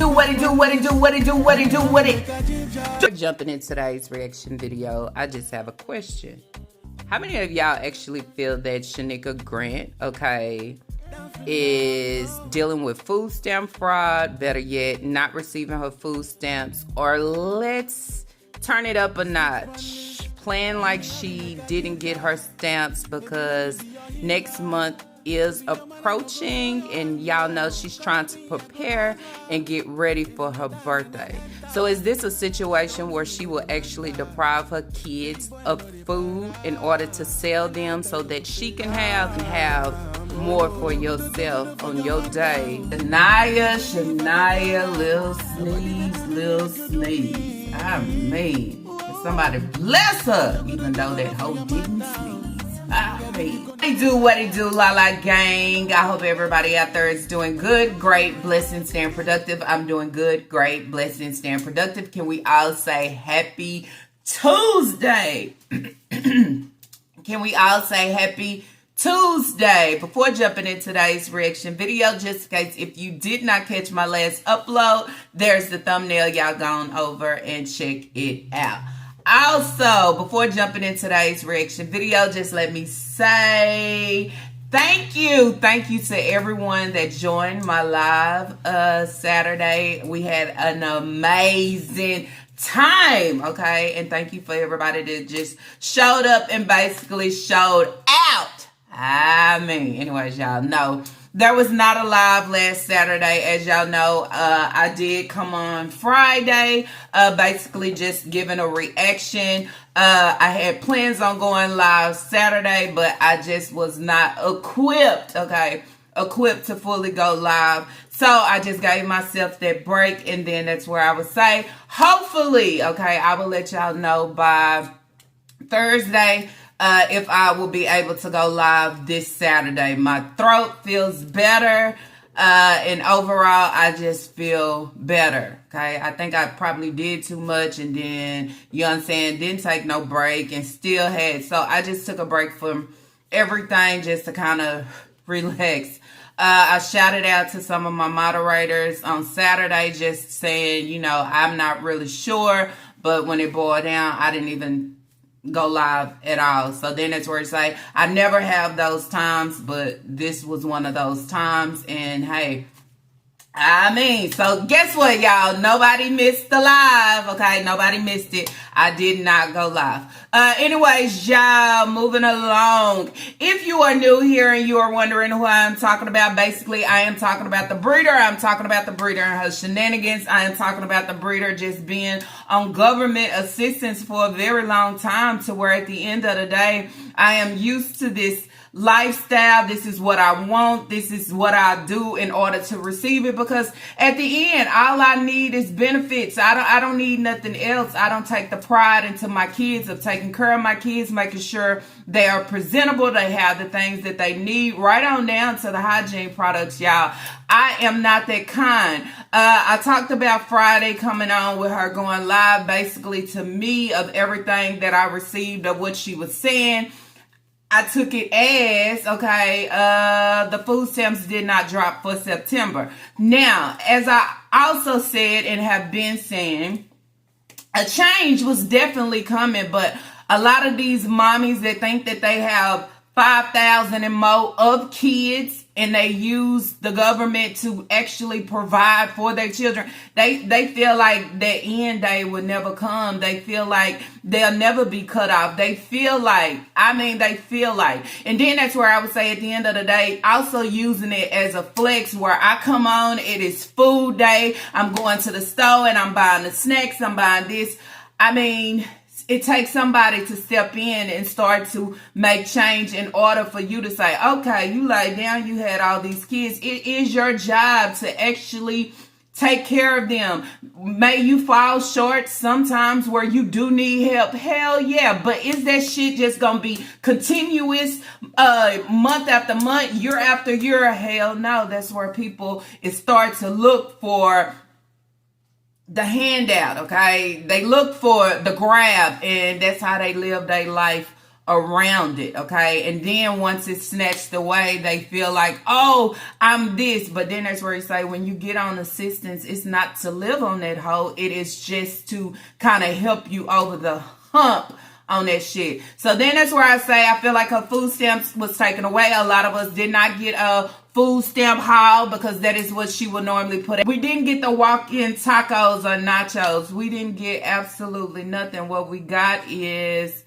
What it do, what it do, what it do, what it do, what it. Before jumping in today's reaction video, I just have a question. How many of y'all actually feel that Shanika Grant, okay, is dealing with food stamp fraud, better yet, not receiving her food stamps, or let's turn it up a notch, playing like she didn't get her stamps because next month is approaching and y'all know she's trying to prepare and get ready for her birthday. So is this a situation where she will actually deprive her kids of food in order to sell them so that she can have more for yourself on your day? Shania, Lil Sneeze. I mean, somebody bless her, even though that hoe didn't sneeze. What it do, Lala gang. I hope everybody out there is doing good, great, blessed, staying productive. I'm doing good, great, blessed, staying productive. Can we all say happy Tuesday? Can we all say happy Tuesday? Before jumping in today's reaction video, just in case if you did not catch my last upload, there's the thumbnail. Y'all gone over and check it out. Also, before jumping in today's reaction video, just let me say thank you to everyone that joined my live Saturday. We had an amazing time, okay? And thank you for everybody that just showed up and basically showed out. I mean, anyways, y'all know there was not a live last Saturday. As y'all know, I did come on Friday, basically just giving a reaction. I had plans on going live Saturday, but I just was not equipped, okay? Equipped to fully go live. So I just gave myself that break, and then that's where I would say, hopefully, okay, I will let y'all know by Thursday if I will be able to go live this Saturday. My throat feels better, and overall, I just feel better, okay? I think I probably did too much, and then, you know what I'm saying, didn't take no break, and still had, so I just took a break from everything just to kind of relax. I shouted out to some of my moderators on Saturday just saying, you know, I'm not really sure, but when it boiled down, I didn't even go live at all. So then that's where it's like, I never have those times, but this was one of those times. And hey, I mean, so guess what, y'all? Nobody missed the live, okay? Nobody missed it. I did not go live. Anyways, y'all, moving along. If you are new here and you are wondering who I'm talking about, basically, I am talking about the breeder. I'm talking about the breeder and her shenanigans. I am talking about the breeder just being on government assistance for a very long time, to where at the end of the day, I am used to this lifestyle. This is what I want. This is what I do in order to receive it, because at the end, all I need is benefits. I don't need nothing else. I don't take the pride into my kids of taking care of my kids, making sure they are presentable, they have the things that they need, right on down to the hygiene products, y'all. I am not that kind. I talked about Friday coming on with her going live, basically to me, of everything that I received of what she was saying. I took it as, okay, the food stamps did not drop for September. Now, as I also said and have been saying, a change was definitely coming, but a lot of these mommies that think that they have 5,000 and more of kids and they use the government to actually provide for their children, they feel like that end day will never come. They feel like they'll never be cut off. They feel like, and then that's where I would say at the end of the day, also using it as a flex, where I come on, it is food day, I'm going to the store and I'm buying the snacks, I'm buying this. I mean, it takes somebody to step in and start to make change in order for you to say, okay, you lay down, you had all these kids. It is your job to actually take care of them. May you fall short sometimes where you do need help. Hell yeah. But is that shit just going to be continuous month after month, year after year? Hell no. That's where people start to look for the handout, okay? They look for the grab, and that's how they live their life around it, okay? And then once it's snatched away, they feel like, oh, I'm this. But then that's where you say, when you get on assistance, it's not to live on that hoe. It is just to kind of help you over the hump on that shit. So then that's where I say I feel like her food stamps was taken away. A lot of us did not get a food stamp haul because that is what she would normally put in. We didn't get the walk-in tacos or nachos. We didn't get absolutely nothing. What we got is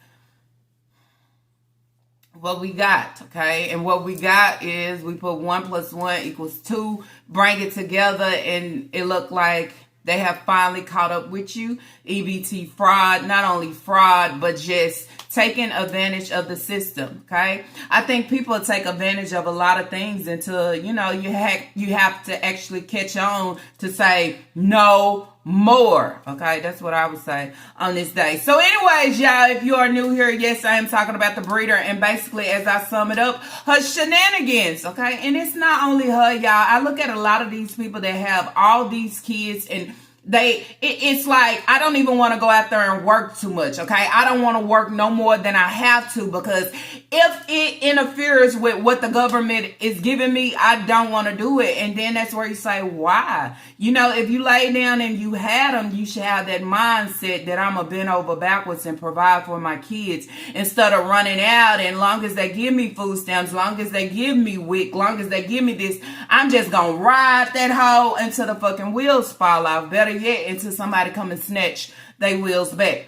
what we got, okay? And what we got is we put 1 + 1 = 2, bring it together, and it looked like they have finally caught up with you. EBT fraud, not only fraud, but just taking advantage of the system, okay? I think people take advantage of a lot of things until, you know, you have to actually catch on to say no more, okay? That's what I would say on this day. So anyways, y'all, if you are new here, yes, I am talking about the breeder, and basically, as I sum it up, her shenanigans, okay? And it's not only her, y'all. I look at a lot of these people that have all these kids, and it's like, I don't even want to go out there and work too much, okay? I don't want to work no more than I have to, because if it interferes with what the government is giving me, I don't want to do it. And then that's where you say, why? You know, if you lay down and you had them, you should have that mindset that I'm going to bend over backwards and provide for my kids instead of running out. And long as they give me food stamps, long as they give me WIC, long as they give me this, I'm just going to ride that hoe until the fucking wheels fall off. Better yet, until somebody come and snatch they wheels back.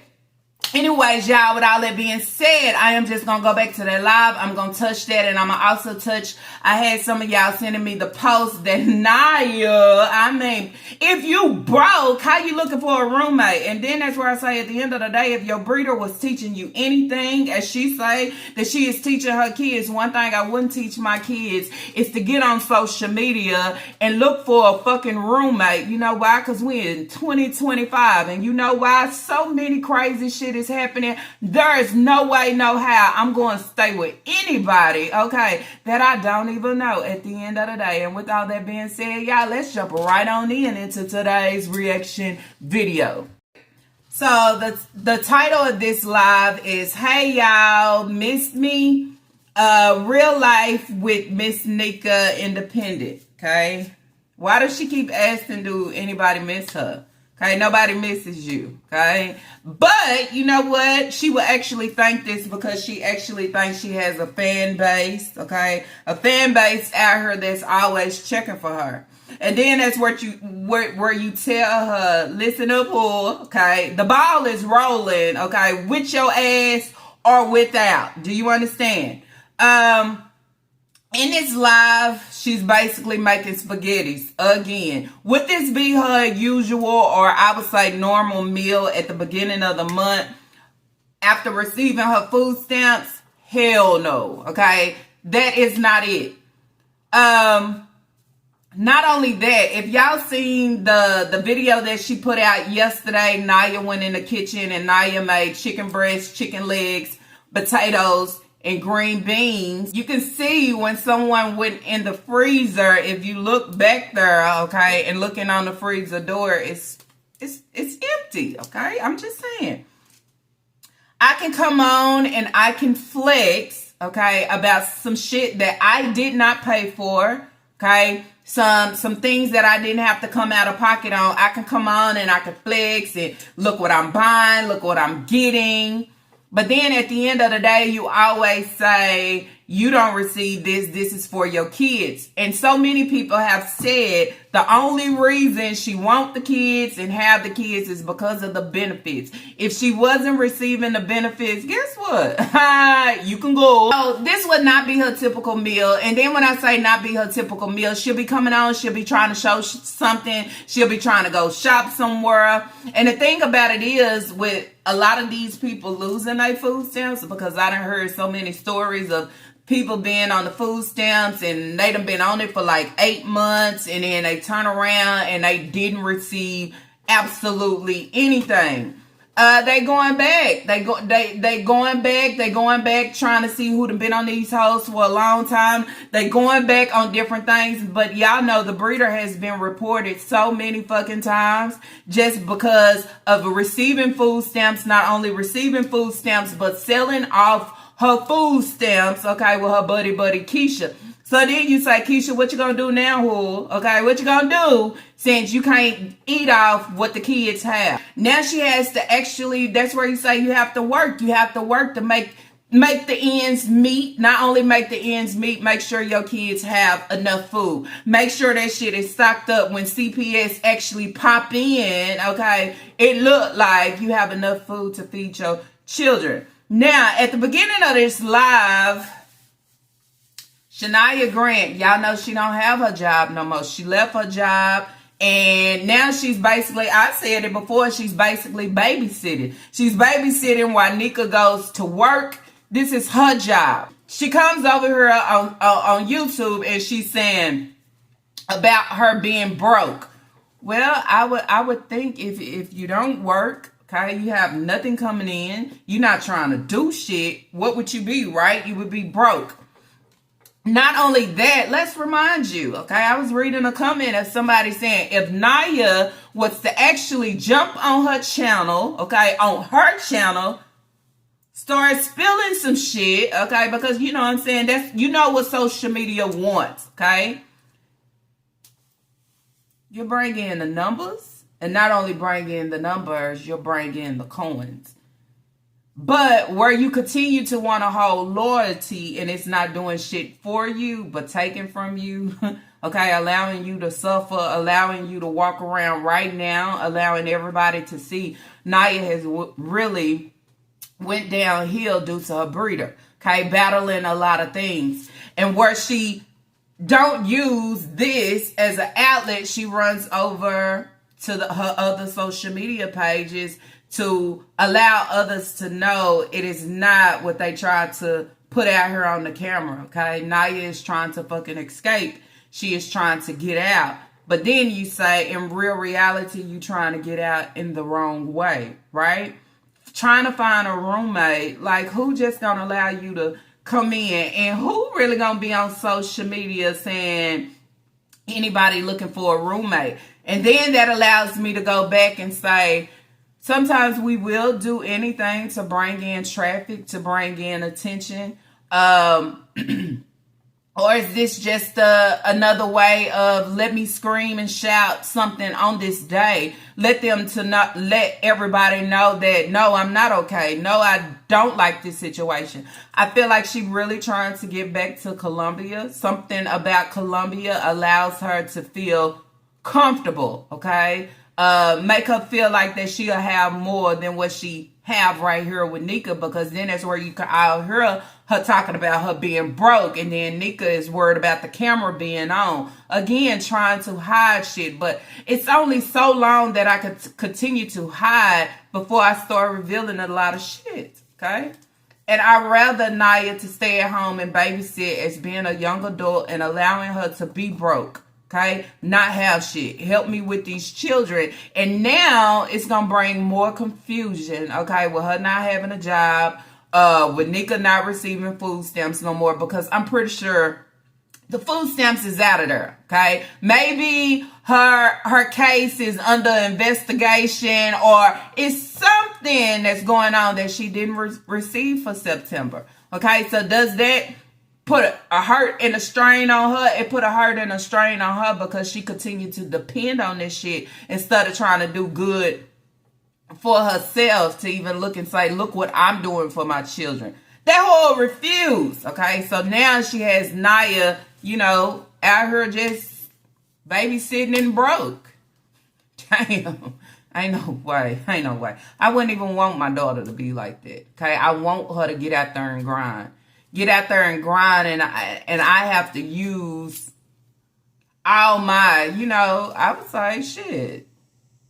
Anyways, y'all, with all that being said, I am just going to go back to that live. I'm going to touch that, and I'm going to also touch, I had some of y'all sending me the post that Naya, I mean, if you broke, how you looking for a roommate? And then that's where I say, at the end of the day, if your breeder was teaching you anything, as she say, that she is teaching her kids, one thing I wouldn't teach my kids is to get on social media and look for a fucking roommate. You know why? Because we're in 2025, and you know why? So many crazy shit is happening. There is no way, no how I'm going to stay with anybody, okay, that I don't even know at the end of the day. And with all that being said, y'all, let's jump right on into today's reaction video. So the title of this live is, hey y'all, missed me? Real life with Miss Nika Independent, okay? Why does she keep asking, do anybody miss her? Okay, nobody misses you, okay? But, you know what? She will actually think this because she actually thinks she has a fan base, okay? A fan base out here that's always checking for her. And then that's where you tell her, listen up, whore, okay? The ball is rolling, okay? With your ass or without. Do you understand? In this live, she's basically making spaghettis again. Would this be her usual, or I would say normal meal at the beginning of the month after receiving her food stamps? Hell no, okay? That is not it. Not only that, if y'all seen the video that she put out yesterday, Naya went in the kitchen and Naya made chicken breasts, chicken legs, potatoes, and green beans. You can see when someone went in the freezer, if you look back there, okay, and looking on the freezer door, it's empty, okay? I'm just saying. I can come on and I can flex, okay, about some shit that I did not pay for, okay? Some things that I didn't have to come out of pocket on. I can come on and I can flex and look what I'm buying, look what I'm getting. But then at the end of the day, you always say, you don't receive this is for your kids. And so many people have said the only reason she want the kids and have the kids is because of the benefits. If she wasn't receiving the benefits, guess what? You can go. So this would not be her typical meal. And then when I say not be her typical meal, she'll be coming on, she'll be trying to show something, she'll be trying to go shop somewhere. And the thing about it is, with a lot of these people losing their food stamps, because I done heard so many stories of people being on the food stamps and they done been on it for like 8 months, and then they turn around and they didn't receive absolutely anything. They going back. They going back trying to see who done been on these hoes for a long time. They going back on different things. But y'all know the breeder has been reported so many fucking times just because of receiving food stamps. Not only receiving food stamps, but selling off her food stamps, okay, with her buddy Keisha. So then you say, Keisha, what you gonna do now, who? Okay, what you gonna do since you can't eat off what the kids have? Now she has to actually, that's where you say you have to work. You have to work to make the ends meet. Not only make the ends meet, make sure your kids have enough food. Make sure that shit is stocked up when CPS actually pop in, okay? It look like you have enough food to feed your children. Now, at the beginning of this live, Shania Grant, y'all know she don't have her job no more. She left her job, and now she's basically, I said it before, she's basically babysitting. She's babysitting while Nika goes to work. This is her job. She comes over here on YouTube, and she's saying about her being broke. Well, I would think if you don't work, okay, you have nothing coming in, you're not trying to do shit, what would you be, right? You would be broke. Not only that, let's remind you, okay, I was reading a comment of somebody saying if Naya was to actually jump on her channel, okay, on her channel, start spilling some shit, okay, because you know what I'm saying, that's, you know what social media wants, okay? You bring in the numbers, and not only bring in the numbers, you'll bring in the coins. But where you continue to want to hold loyalty and it's not doing shit for you, but taking from you, okay, allowing you to suffer, allowing you to walk around right now, allowing everybody to see Naya has really went downhill due to her breeder, okay, battling a lot of things. And where she don't use this as an outlet, she runs over to her other social media pages to allow others to know it is not what they try to put out here on the camera, okay? Naya is trying to fucking escape. She is trying to get out. But then you say, in real reality, you trying to get out in the wrong way, right? Trying to find a roommate, like who just gonna allow you to come in, and who really gonna be on social media saying anybody looking for a roommate? And then that allows me to go back and say, sometimes we will do anything to bring in traffic, to bring in attention. Or is this just another way of let me scream and shout something on this day? Let everybody know that, no, I'm not okay. No, I don't like this situation. I feel like she really trying to get back to Colombia. Something about Colombia allows her to feel comfortable, okay? Make her feel like that she'll have more than what she have right here with Nika, because then that's where you can all hear her talking about her being broke, and then Nika is worried about the camera being on. Again, trying to hide shit, but it's only so long that I could continue to hide before I start revealing a lot of shit, okay? And I'd rather Naya to stay at home and babysit as being a young adult and allowing her to be broke. Okay, not have shit. Help me with these children. And now it's going to bring more confusion, okay, with her not having a job, with Nika not receiving food stamps no more, because I'm pretty sure the food stamps is out of there, okay? Maybe her case is under investigation, or it's something that's going on that she didn't receive for September, okay? So does that put a hurt and a strain on her? It put a hurt and a strain on her because she continued to depend on this shit instead of trying to do good for herself, to even look and say, look what I'm doing for my children. That whole refused, okay? So now she has Naya, you know, out here just babysitting and broke. Damn. Ain't no way. Ain't no way. I wouldn't even want my daughter to be like that, okay? I want her to get out there and grind. Get out there and grind, and I have to use all my, you know, I would say, shit,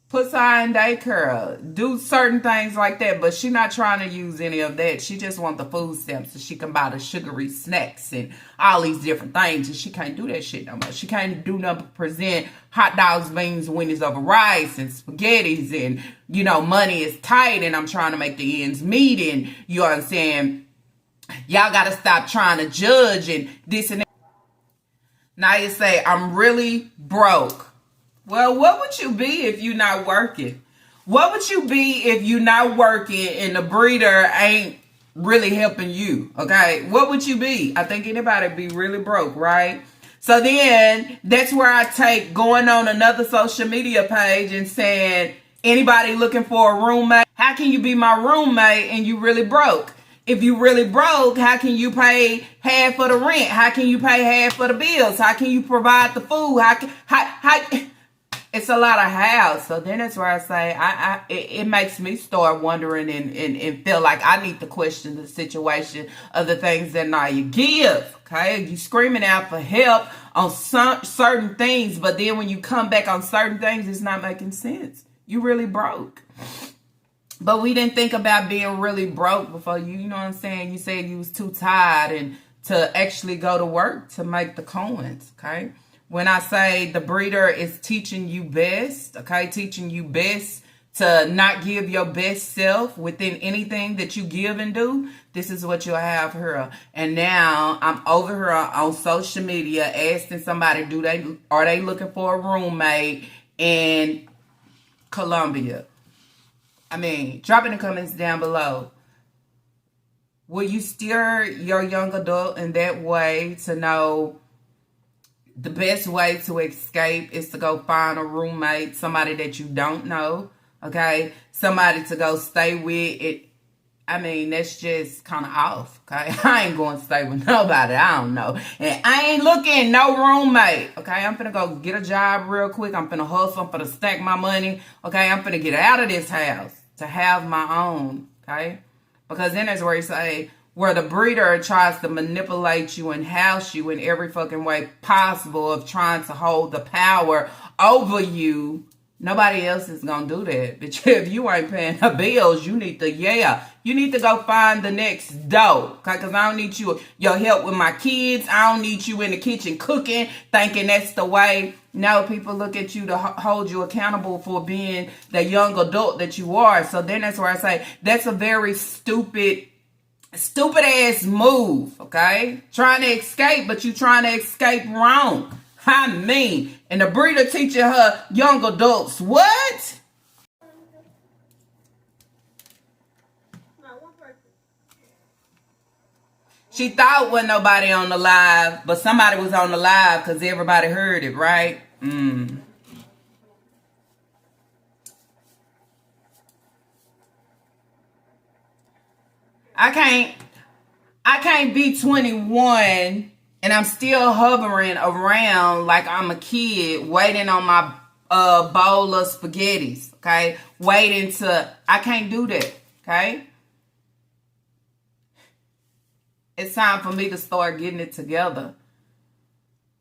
put her in daycare, do certain things like that, but she not trying to use any of that. She just want the food stamps so she can buy the sugary snacks and all these different things, and she can't do that shit no more. She can't do nothing but present hot dogs, beans, Wendy's over rice and spaghettis, and, you know, money is tight, and I'm trying to make the ends meet, and you understand, y'all got to stop trying to judge and this and that. Now you say, I'm really broke. Well, what would you be if you're not working? What would you be if you're not working and the breeder ain't really helping you. Okay, what would you be? I think anybody be really broke, right? So then that's where I take going on another social media page and saying, anybody looking for a roommate? How can you be my roommate and you really broke? If you really broke, how can you pay half of the rent? How can you pay half of the bills? How can you provide the food? How it's a lot of hows. So then that's where I say it makes me start wondering and feel like I need to question the situation of the things that Naya give. Okay, you screaming out for help on some certain things, but then when you come back on certain things, it's not making sense. You really broke. But we didn't think about being really broke before you know what I'm saying? You said you was too tired and to actually go to work to make the coins, okay? When I say the breeder is teaching you best, okay, teaching you best to not give your best self within anything that you give and do, this is what you'll have here. And now I'm over here on social media asking somebody, are they looking for a roommate in Colombia? I mean, drop in the comments down below. Will you steer your young adult in that way to know the best way to escape is to go find a roommate, somebody that you don't know, okay? Somebody to go stay with. I mean, that's just kind of off, okay? I ain't going to stay with nobody I don't know. And I ain't looking no roommate, okay? I'm finna go get a job real quick. I'm finna hustle. I'm finna stack my money, okay? I'm finna get out of this house to have my own, okay? Because then there's where you say, where the breeder tries to manipulate you and house you in every fucking way possible of trying to hold the power over you. Nobody else is going to do that. But if you ain't paying the bills, you need to go find the next dough. Okay? Because I don't need your help with my kids. I don't need you in the kitchen cooking, thinking that's the way. No, people look at you to hold you accountable for being the young adult that you are. So then that's where I say that's a very stupid ass move. Okay? Trying to escape, but you trying to escape wrong. I mean, and the breeder teaching her young adults what? She thought wasn't nobody on the live, but somebody was on the live because everybody heard it, right? I can't be 21 and I'm still hovering around like I'm a kid waiting on my bowl of spaghettis, okay? I can't do that, okay? It's time for me to start getting it together.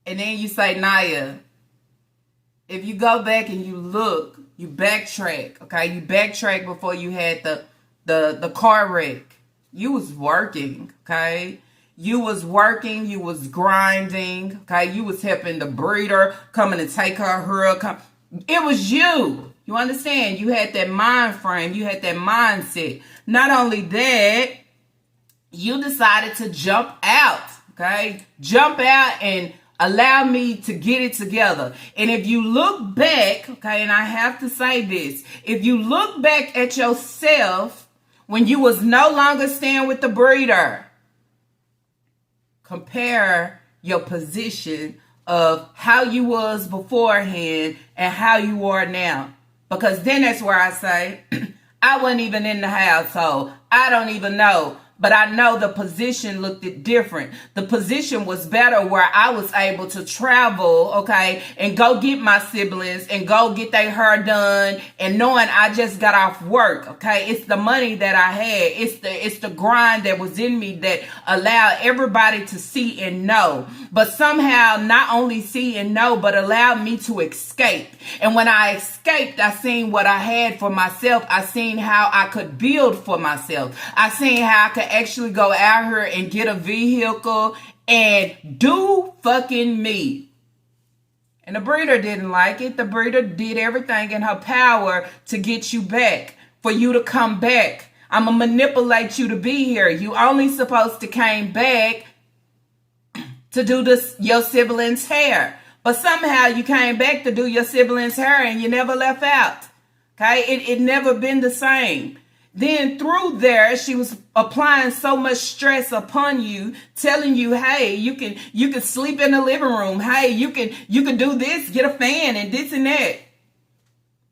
And then you say, Naya, if you go back and you look, you backtrack, okay? You backtrack before you had the car wreck. You was working, okay? You was working, you was grinding, okay? You was helping the breeder, coming to take her. It was you. You understand? You had that mind frame. You had that mindset. Not only that, you decided to jump out, okay? Jump out and allow me to get it together. And if you look back, okay, and I have to say this, if you look back at yourself when you was no longer staying with the breeder, compare your position of how you was beforehand and how you are now. Because then that's where I say, I wasn't even in the household. I don't even know. But I know the position looked different. The position was better where I was able to travel, okay, and go get my siblings and go get their hair done and knowing I just got off work, okay? It's the money that I had. It's the grind that was in me that allowed everybody to see and know. But somehow not only see and know, but allowed me to escape. And when I escaped, I seen what I had for myself. I seen how I could build for myself. I seen how I could actually go out here and get a vehicle and do fucking me. And the breeder didn't like it. The breeder did everything in her power to get you back, for you to come back. I'm going to manipulate you to be here. You only supposed to came back to do your siblings' hair. But somehow you came back to do your siblings' hair and you never left out. Okay? It never been the same. Then through there, she was applying so much stress upon you, telling you, hey, you can sleep in the living room. Hey, you can do this, get a fan and this and that.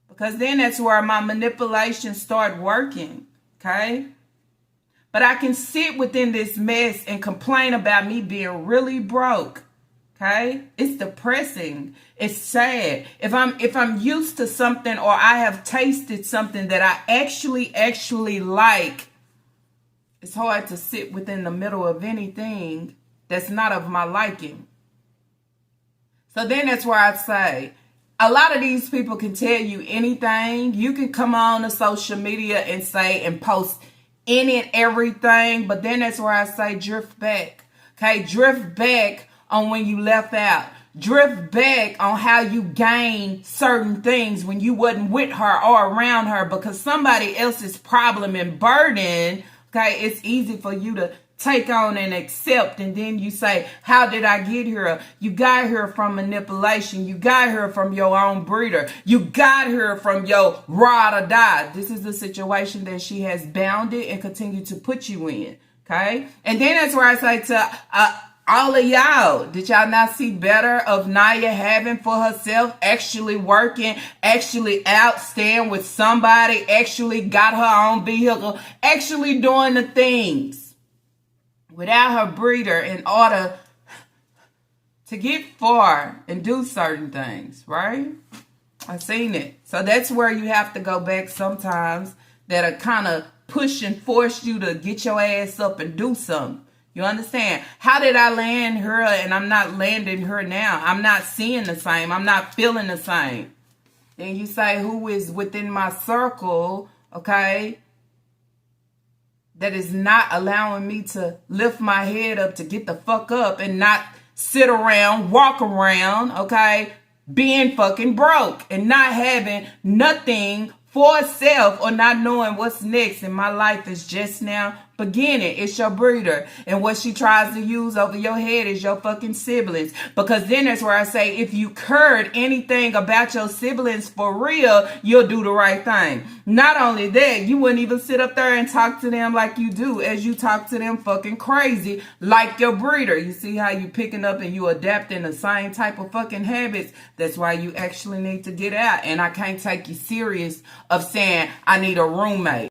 Because then that's where my manipulation started working. Okay. But I can sit within this mess and complain about me being really broke. Okay? It's depressing. It's sad. If I'm used to something or I have tasted something that I actually like, it's hard to sit within the middle of anything that's not of my liking. So then that's where I'd say, a lot of these people can tell you anything. You can come on to social media and say and post any and everything, but then that's where I say drift back. Okay? Drift back on when you left out. Drift back on how you gained certain things when you wasn't with her or around her, because somebody else's problem and burden, okay, it's easy for you to take on and accept, and then you say, how did I get here? You got here from manipulation. You got here from your own breeder. You got here from your ride or die. This is the situation that she has bounded and continued to put you in, okay? And then that's where I say to all of y'all, did y'all not see better of Naya having for herself, actually working, actually out, staying with somebody, actually got her own vehicle, actually doing the things without her breeder in order to get far and do certain things, right? I've seen it. So that's where you have to go back sometimes, that'll kind of push and force you to get your ass up and do something. You understand? How did I land her and I'm not landing her now? I'm not seeing the same. I'm not feeling the same. Then you say, who is within my circle, okay, that is not allowing me to lift my head up to get the fuck up and not sit around, walk around, okay, being fucking broke and not having nothing for self or not knowing what's next. And my life is just now beginning. It's your breeder. And what she tries to use over your head is your fucking siblings. Because then that's where I say, if you cared anything about your siblings for real, you'll do the right thing. Not only that, you wouldn't even sit up there and talk to them like you do, as you talk to them fucking crazy like your breeder. You see how you picking up and you adapting the same type of fucking habits. That's why you actually need to get out. And I can't take you serious of saying I need a roommate.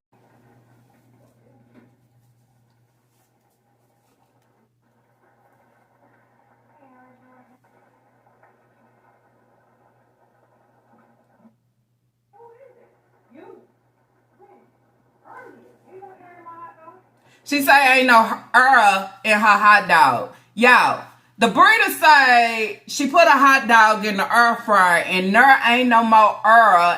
She say ain't no in her hot dog. Y'all, the breeder say she put a hot dog in the air fryer and there ain't no more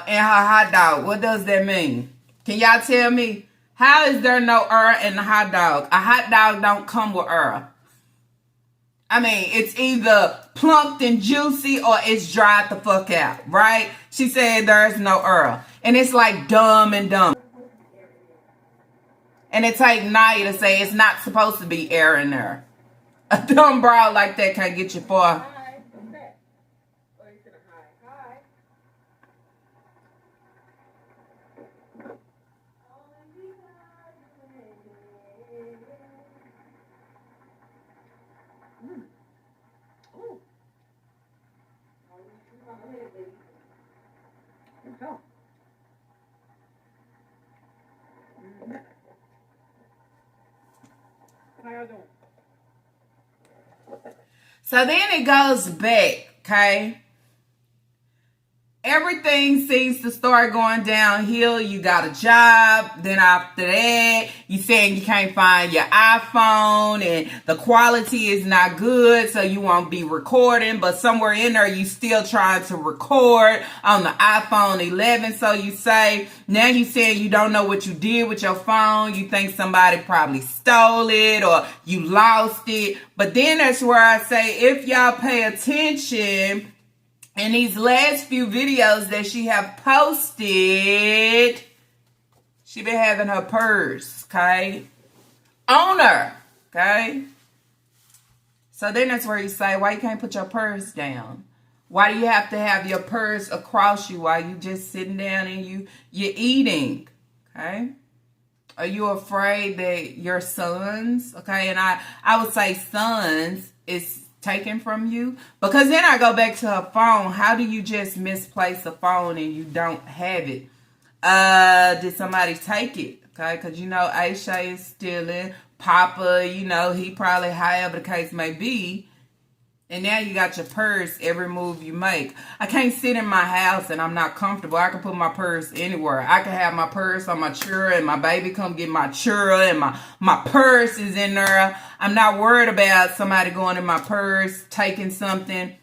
in her hot dog. What does that mean? Can y'all tell me? How is there no in the hot dog? A hot dog don't come with I mean, it's either plumped and juicy or it's dried the fuck out, right? She said there's no and it's like dumb and dumb. And it take Naya to say it's not supposed to be air in there. A dumb broad like that can't get you far. So then it goes back, okay? Everything seems to start going downhill. You got a job. Then after that, you saying you can't find your iPhone and the quality is not good, so you won't be recording. But somewhere in there, you still trying to record on the iPhone 11. So you say, now you saying you don't know what you did with your phone. You think somebody probably stole it or you lost it. But then that's where I say, if y'all pay attention, in these last few videos that she have posted, she been having her purse, okay, on her, okay? So then that's where you say, why you can't put your purse down? Why do you have to have your purse across you while you just sitting down and you're eating, okay? Are you afraid that your sons, okay, and I would say sons, is taken from you? Because then I go back to her phone. How do you just misplace a phone and you don't have it? Did somebody take it? Okay, because you know Aisha is stealing. Papa, you know, he probably, however the case may be. And now you got your purse every move you make. I can't sit in my house and I'm not comfortable. I can put my purse anywhere. I can have my purse on my chair and my baby come get my chair and my purse is in there. I'm not worried about somebody going in my purse, taking something.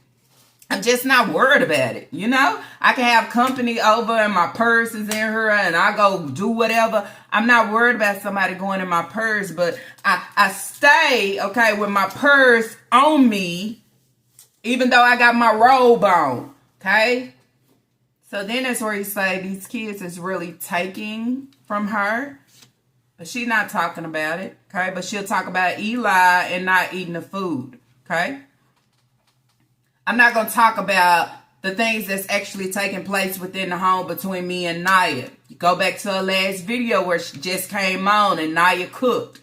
I'm just not worried about it, you know? I can have company over and my purse is in her and I go do whatever. I'm not worried about somebody going in my purse, but I stay, okay, with my purse on me, even though I got my robe on, okay? So then that's where you say these kids is really taking from her. But she's not talking about it, okay? But she'll talk about Eli and not eating the food, okay? I'm not going to talk about the things that's actually taking place within the home between me and Naya. You go back to her last video where she just came on and Naya cooked.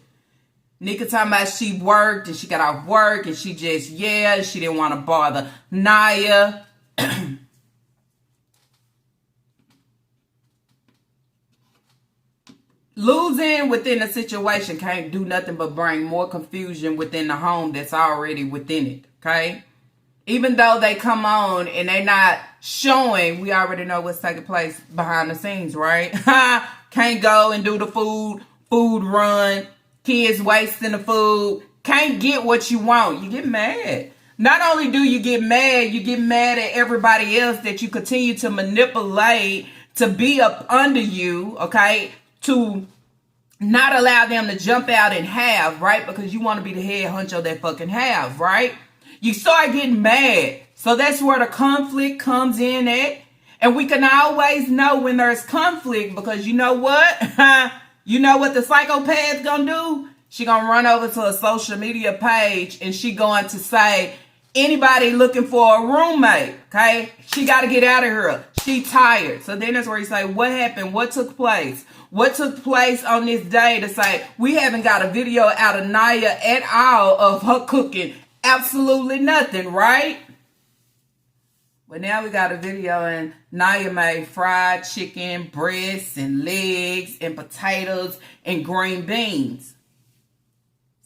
Nika talking about she worked and she got off work and she just, she didn't want to bother Naya. Losing within a situation can't do nothing but bring more confusion within the home that's already within it, okay? Even though they come on and they not showing, we already know what's taking place behind the scenes, right? Can't go and do the food run. Kids wasting the food. Can't get what you want. You get mad. Not only do you get mad at everybody else that you continue to manipulate to be up under you, okay? To not allow them to jump out and have, right? Because you want to be the head honcho that fucking have, right? You start getting mad. So that's where the conflict comes in at. And we can always know when there's conflict because you know what? You know what the psychopath's gonna do? She gonna run over to a social media page and she going to say, anybody looking for a roommate, okay? She got to get out of here. She tired. So then that's where you say, what happened? What took place? What took place on this day to say, we haven't got a video out of Naya at all of her cooking. Absolutely nothing, right? But now we got a video and Naya made fried chicken, breasts, and legs, and potatoes, and green beans.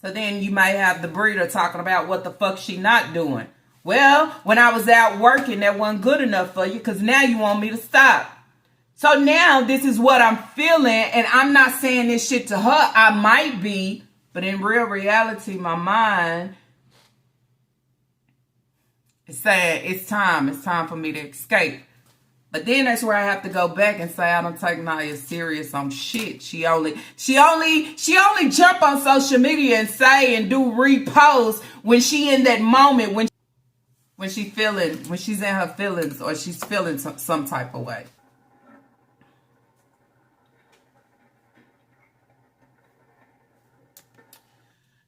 So then you may have the breeder talking about what the fuck she not doing. Well, when I was out working, that wasn't good enough for you because now you want me to stop. So now this is what I'm feeling, and I'm not saying this shit to her. I might be, but in real reality, my mind is saying it's time. It's time for me to escape. But then that's where I have to go back and say I don't take Naya serious on shit. She only jump on social media and say and do reposts when she in that moment when she's in her feelings or she's feeling some type of way.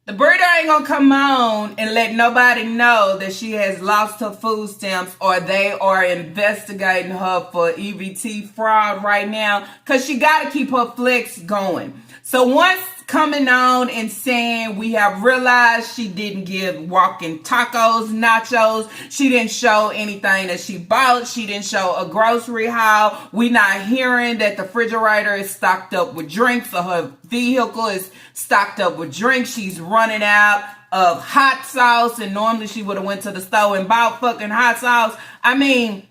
The breeder ain't gonna come on and let nobody know that she has lost her food stamps or they are investigating her for EBT fraud right now because she gotta keep her flex going. So once coming on and saying we have realized she didn't give walking tacos, nachos, she didn't show anything that she bought, she didn't show a grocery haul, we not hearing that the refrigerator is stocked up with drinks or her vehicle is stocked up with drinks, she's running out of hot sauce and normally she would have went to the store and bought fucking hot sauce. I mean,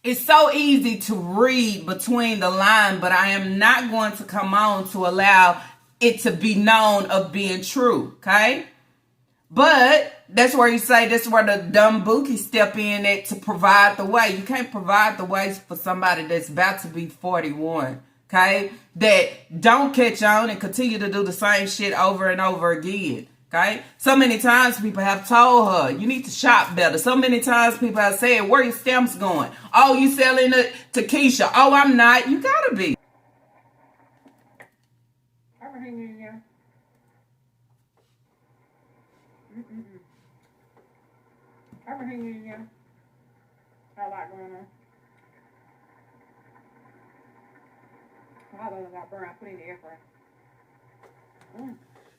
it's so easy to read between the line, but I am not going to come on to allow it to be known of being true, okay? But that's where you say, that's where the dumb bookie step in at to provide the way. You can't provide the way for somebody that's about to be 41, okay? That don't catch on and continue to do the same shit over and over again. Okay? So many times people have told her, you need to shop better. So many times people have said, where are your stamps going? Oh, you selling it to Keisha. Oh, I'm not. You gotta be. I'm hanging in there. I'm hanging in there. I like going on.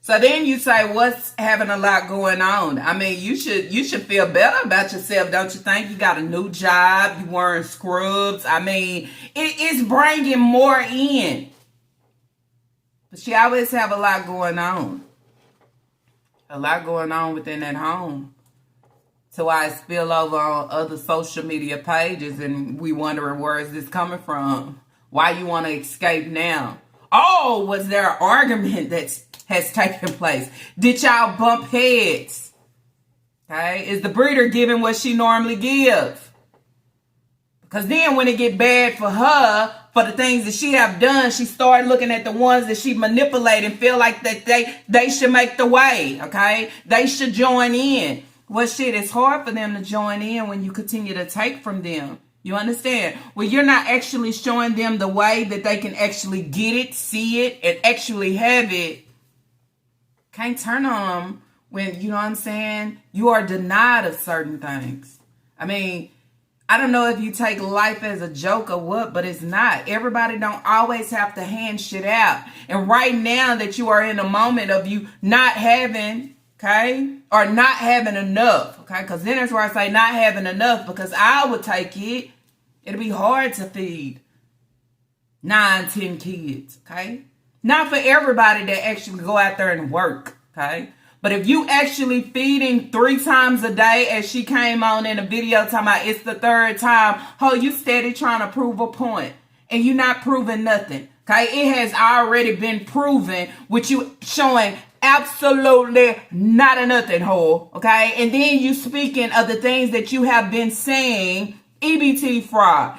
So then you say, what's having a lot going on? I mean, you should feel better about yourself, don't you think? You got a new job, you wearing scrubs. I mean, it's bringing more in. But she always have a lot going on. A lot going on within that home. So I spill over on other social media pages and we wondering where is this coming from? Why you want to escape now? Oh, was there an argument that has taken place? Did y'all bump heads? Okay, is the breeder giving what she normally gives? Because then when it get bad for her, for the things that she have done, she started looking at the ones that she manipulated and feel like that they should make the way, okay? They should join in. Well, shit, it's hard for them to join in when you continue to take from them. You understand? Well, you're not actually showing them the way that they can actually get it, see it, and actually have it. Can't turn on them when, you know what I'm saying, you are denied of certain things. I mean, I don't know if you take life as a joke or what, but it's not. Everybody don't always have to hand shit out. And right now that you are in a moment of you not having, okay, or not having enough, okay, because then that's where I say not having enough, because I would take it. It'll be hard to feed 9, 10 kids, okay? Not for everybody that actually go out there and work, okay? But if you actually feeding 3 times a day, as she came on in a video talking about it's the 3rd time, you steady trying to prove a point. And you're not proving nothing. Okay? It has already been proven with you showing absolutely not a nothing, okay? And then you speaking of the things that you have been saying, EBT fraud,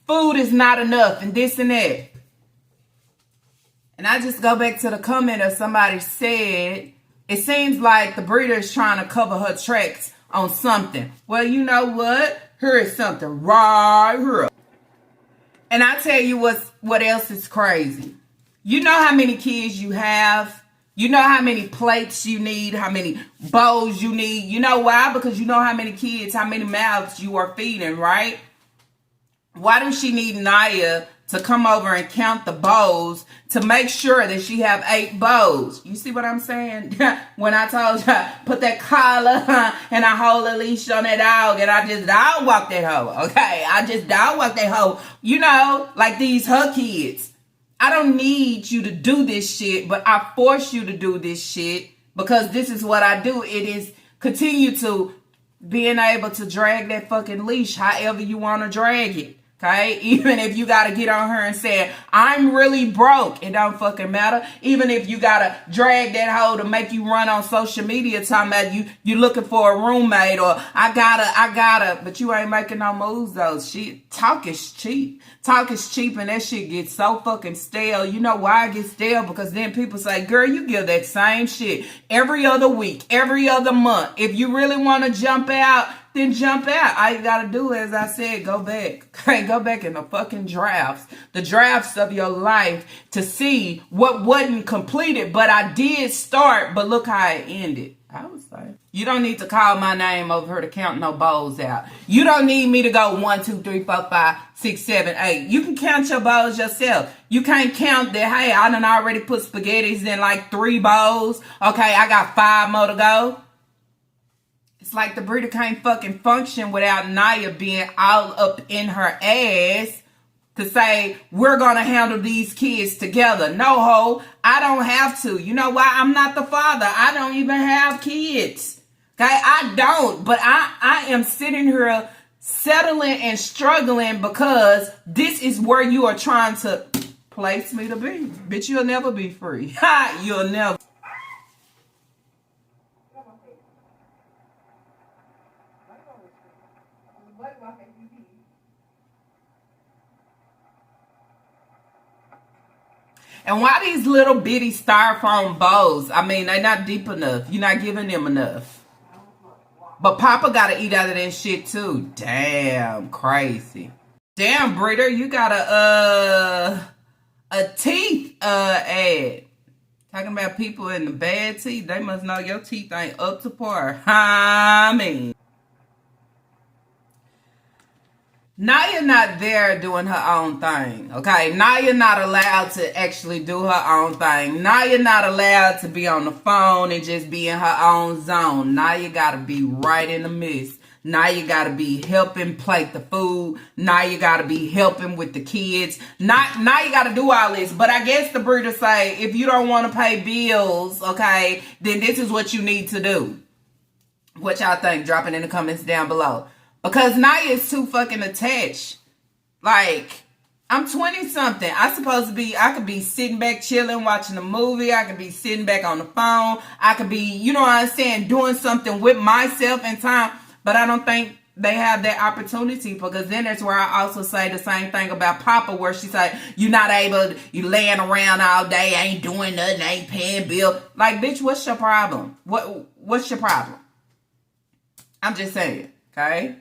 food is not enough, and this and that. And I just go back to the comment of somebody said, it seems like the breeder is trying to cover her tracks on something. Well, you know what? Here is something right here. And I tell you what else is crazy. You know how many kids you have. You know how many plates you need, how many bowls you need. You know why? Because you know how many kids, how many mouths you are feeding, right? Why does she need Naya to come over and count the bowls to make sure that she have 8 bowls? You see what I'm saying? When I told her, put that collar and I hold a leash on that dog and I just dog walk that hoe, okay? I just dog walk that hoe. You know, like these her kids. I don't need you to do this shit, but I force you to do this shit because this is what I do. It is continue to being able to drag that fucking leash however you want to drag it. Okay, even if you got to get on her and say, I'm really broke, it don't fucking matter. Even if you got to drag that hoe to make you run on social media talking about you looking for a roommate or I gotta, but you ain't making no moves though. Talk is cheap. Talk is cheap and that shit gets so fucking stale. You know why it gets stale? Because then people say, girl, you give that same shit every other week, every other month. If you really want to jump out, then jump out. All you gotta do, as I said, go back. Okay, go back in the fucking drafts. The drafts of your life to see what wasn't completed, but I did start, but look how it ended. I would say. You don't need to call my name over here to count no bowls out. You don't need me to go 1, 2, 3, 4, 5, 6, 7, 8. You can count your bowls yourself. You can't count that, hey, I done already put spaghettis in like 3 bowls. Okay, I got 5 more to go. It's like the breeder can't fucking function without Naya being all up in her ass to say, we're going to handle these kids together. No, ho, I don't have to. You know why? I'm not the father. I don't even have kids. Okay, I don't. But I am sitting here settling and struggling because this is where you are trying to place me to be. Bitch, you'll never be free. You'll never. And why these little bitty styrofoam bowls? I mean, they're not deep enough. You're not giving them enough. But Papa got to eat out of that shit too. Damn, crazy. Damn, breeder, you got a teeth ad. Talking about people in the bad teeth. They must know your teeth ain't up to par. I mean. Naya not there doing her own thing, okay? Naya not allowed to actually do her own thing. Naya not allowed to be on the phone and just be in her own zone. Naya gotta be right in the midst. Naya gotta be helping plate the food. Naya gotta be helping with the kids. Naya gotta do all this. But I guess the breeder say, if you don't want to pay bills, okay, then this is what you need to do. What y'all think? Drop it in the comments down below. Because Naya is too fucking attached. Like, I'm 20 something. I could be sitting back chilling, watching a movie. I could be sitting back on the phone. I could be, you know what I'm saying, doing something with myself in time. But I don't think they have that opportunity, because then that's where I also say the same thing about Papa, where she said, you laying around all day, ain't doing nothing, ain't paying bill. Like, bitch, what's your problem? What's your problem? I'm just saying, okay?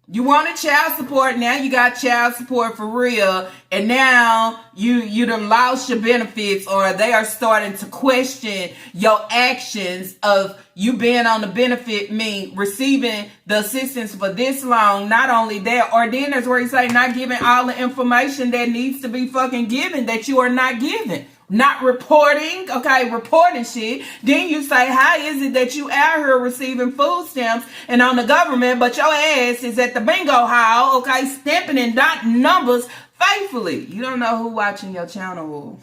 You wanted child support, now you got child support for real, and now you done lost your benefits, or they are starting to question your actions of you being on the benefit, receiving the assistance for this long. Not only that, or then there's where you say not giving all the information that needs to be fucking given that you are not giving. Not reporting, okay, reporting shit. Then you say, how is it that you out here receiving food stamps and on the government, but your ass is at the bingo hall, okay, stamping and dotting numbers faithfully? You don't know who watching your channel.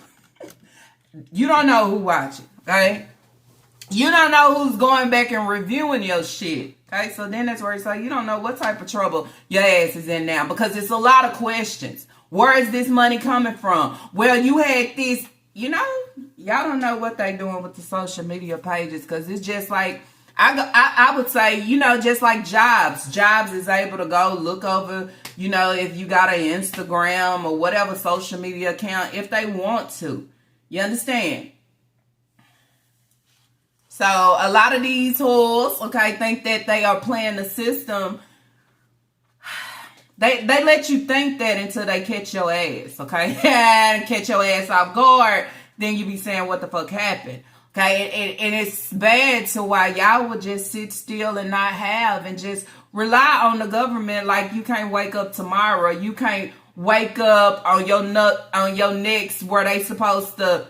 You don't know who watching, okay? You don't know who's going back and reviewing your shit, okay? So then that's where it's like, you don't know what type of trouble your ass is in now, because it's a lot of questions. Where is this money coming from? Well, you had this. You know, y'all don't know what they doing with the social media pages, because it's just like, I would say, you know, just like Jobs. Jobs is able to go look over, you know, if you got an Instagram or whatever social media account, if they want to. You understand? So a lot of these whores, okay, think that they are playing the system. They let you think that until they catch your ass, okay? And catch your ass off guard, then you be saying, what the fuck happened? Okay, and it's bad to why y'all would just sit still and not have and just rely on the government like you can't wake up tomorrow. You can't wake up on your necks where they supposed to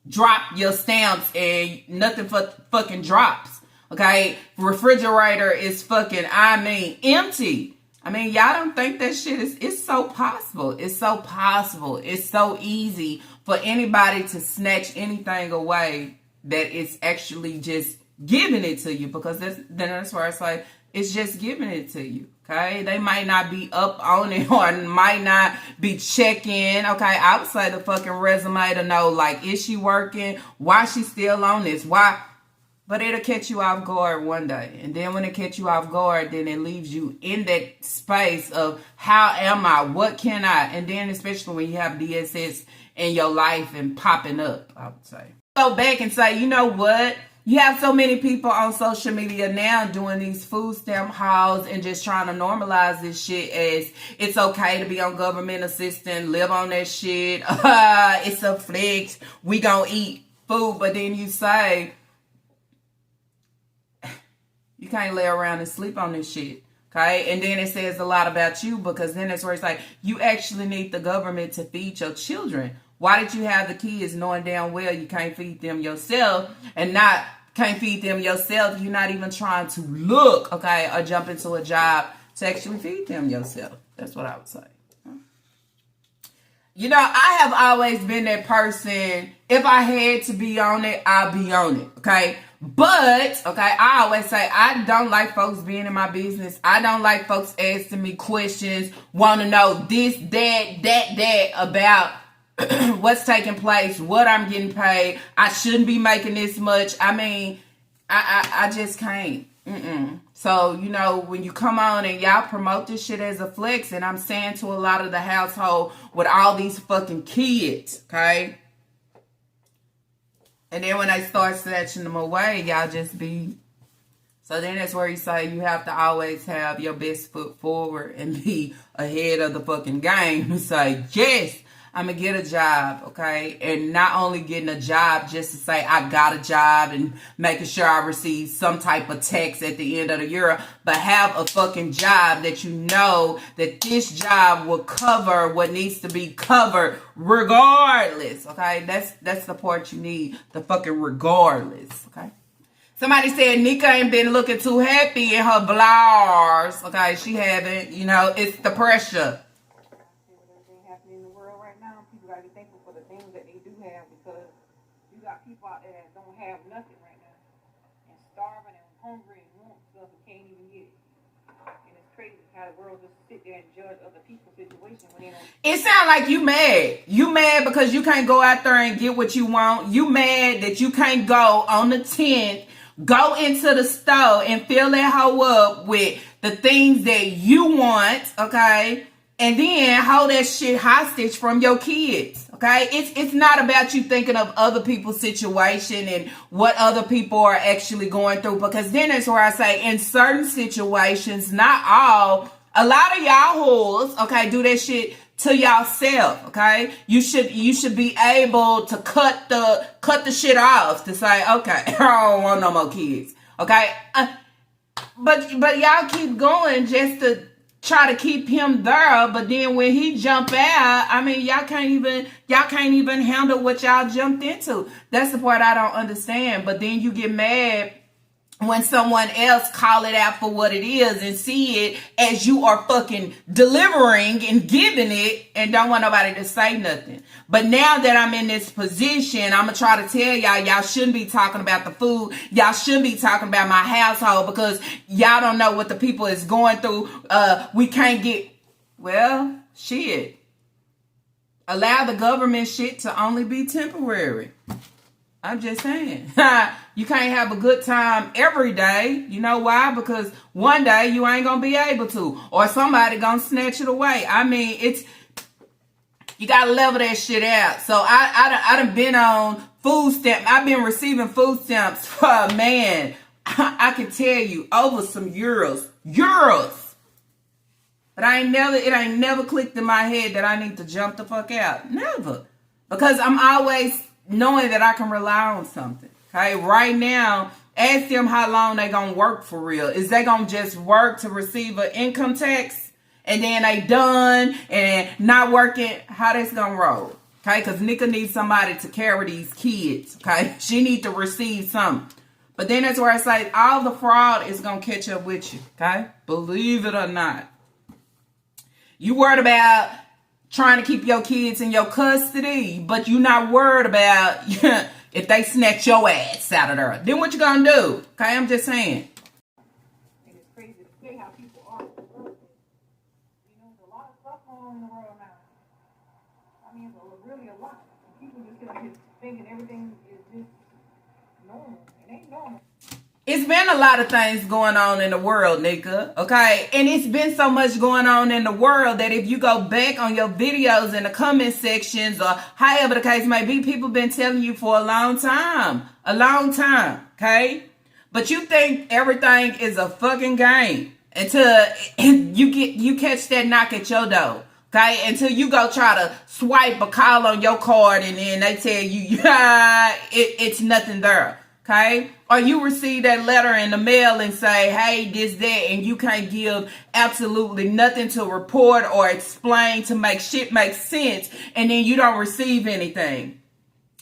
drop your stamps and nothing fucking drops, okay? Refrigerator is fucking, empty. I mean, y'all don't think that shit it's so possible. It's so possible. It's so easy for anybody to snatch anything away that it's actually just giving it to you, because that's where it's like, it's just giving it to you, okay? They might not be up on it or might not be checking, okay? I would say the fucking resume to know, like, is she working? Why she still on this? Why? But it'll catch you off guard one day. And then when it catch you off guard, then it leaves you in that space of, how am I? What can I? And then especially when you have DSS in your life and popping up, I would say. Go back and say, you know what? You have so many people on social media now doing these food stamp hauls and just trying to normalize this shit as it's okay to be on government assistance, live on that shit. It's a flex. We gonna eat food. But then you say, you can't lay around and sleep on this shit, okay? And then it says a lot about you, because then it's where it's like, you actually need the government to feed your children. Why did you have the kids knowing damn well you can't feed them yourself, and not can't feed them yourself? You're not even trying to look, okay, or jump into a job to actually feed them yourself. That's what I would say. You know, I have always been that person, if I had to be on it, I'll be on it, okay? But, okay, I always say, I don't like folks being in my business. I don't like folks asking me questions, want to know this, that about what's taking place, what I'm getting paid. I shouldn't be making this much. I mean, I just can't. So, you know, when you come on and y'all promote this shit as a flex, and I'm saying to a lot of the household with all these fucking kids, okay? And then when they start snatching them away, y'all just be... So then that's where you say you have to always have your best foot forward and be ahead of the fucking game. You say, yes, I'm going to get a job, okay? And not only getting a job just to say I got a job and making sure I receive some type of text at the end of the year, but have a fucking job that you know that this job will cover what needs to be covered regardless, okay? That's the part you need, the fucking regardless, okay? Somebody said Nika ain't been looking too happy in her blogs. Okay, she haven't. You know, it's the pressure. Everything happening in the world right now, people gotta be thankful for the things that they do have, because you got people out there that don't have nothing right now and starving and hungry and want stuff and can't even get it. And it's crazy how the world just sit there and judge other people's situation when they don't. It sounds like you mad. You mad because you can't go out there and get what you want. You mad that you can't go on the 10th. Go into the store and fill that hoe up with the things that you want, okay? And then hold that shit hostage from your kids, okay? It's not about you thinking of other people's situation and what other people are actually going through, because then that's where I say in certain situations, not all, a lot of y'all hoes, okay, do that shit to yourself, okay? You should be able to cut the shit off to say, okay, I don't want no more kids, okay? But y'all keep going just to try to keep him there. But then when he jump out, I mean, y'all can't even handle what y'all jumped into. That's the part I don't understand. But then you get mad when someone else call it out for what it is and see it as you are fucking delivering and giving it and don't want nobody to say nothing. But now that I'm in this position, I'm going to try to tell y'all shouldn't be talking about the food. Y'all shouldn't be talking about my household because y'all don't know what the people is going through. We can't get, well, shit. Allow the government shit to only be temporary. I'm just saying. You can't have a good time every day. You know why? Because one day you ain't going to be able to. Or somebody going to snatch it away. I mean, you got to level that shit out. So I done been on food stamps. I've been receiving food stamps for, man, I can tell you, over some euros. But it ain't never clicked in my head that I need to jump the fuck out. Never. Because I'm always knowing that I can rely on something. Okay, right now, ask them how long they gonna work for real. Is they gonna just work to receive an income tax and then they done and not working? How that's gonna roll? Okay, because Nika needs somebody to carry these kids. Okay, she need to receive something. But then that's where I say all the fraud is gonna catch up with you. Okay, believe it or not. You worried about trying to keep your kids in your custody, but you're not worried about if they snatch your ass out of there. Then what you gonna do? Okay, I'm just saying. And it's crazy to say how people are. You know, there's a lot of stuff going on in the world now. I mean, it's really a lot. People just thinking everything is just normal. It ain't normal. It's been a lot of things going on in the world, Nika, okay? And it's been so much going on in the world that if you go back on your videos in the comment sections or however the case may be, people been telling you for a long time, okay? But you think everything is a fucking game until you catch that knock at your door, okay? Until you go try to swipe a call on your card and then they tell you, it's nothing there. Okay, or you receive that letter in the mail and say, hey, this, that, and you can't give absolutely nothing to report or explain to make shit make sense, and then you don't receive anything.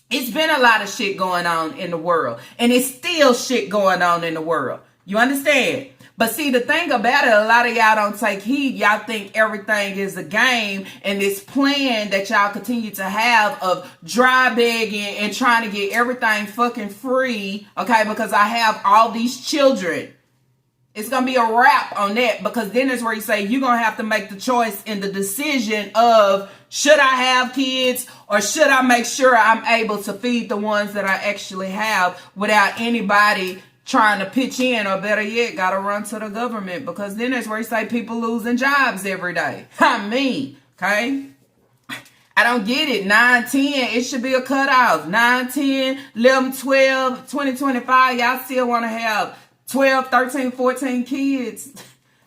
It's been a lot of shit going on in the world, and it's still shit going on in the world. You understand? But see, the thing about it, a lot of y'all don't take heed. Y'all think everything is a game, and this plan that y'all continue to have of dry begging and trying to get everything fucking free, okay, because I have all these children. It's going to be a wrap on that, because then is where you say you're going to have to make the choice in the decision of should I have kids or should I make sure I'm able to feed the ones that I actually have without anybody trying to pitch in, or better yet, gotta run to the government, because then that's where you say people losing jobs every day. I mean, okay? I don't get it. 9, 10, it should be a cutoff. 9, 10, 11, 12, 20, 25, y'all still want to have 12, 13, 14 kids.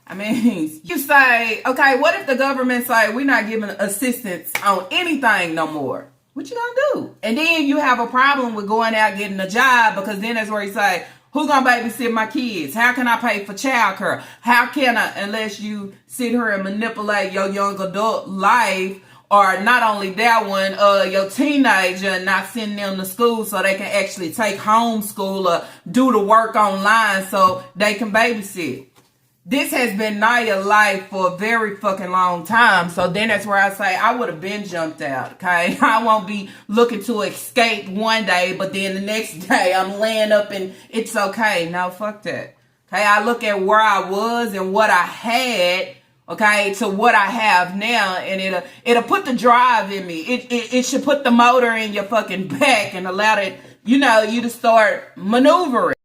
I mean, you say, okay, what if the government say we're not giving assistance on anything no more? What you gonna do? And then you have a problem with going out getting a job, because then that's where you say, who gonna babysit my kids? How can I pay for childcare? How can I, unless you sit here and manipulate your young adult life, or not only that one, your teenager, and not sending them to school so they can actually take homeschool or do the work online so they can babysit. This has been Naya's life for a very fucking long time. So then that's where I say I would have been jumped out, okay? I won't be looking to escape one day, but then the next day I'm laying up and it's okay. No, fuck that. Okay, I look at where I was and what I had, okay, to what I have now, and it'll put the drive in me. It should put the motor in your fucking back and allow it, you to start maneuvering.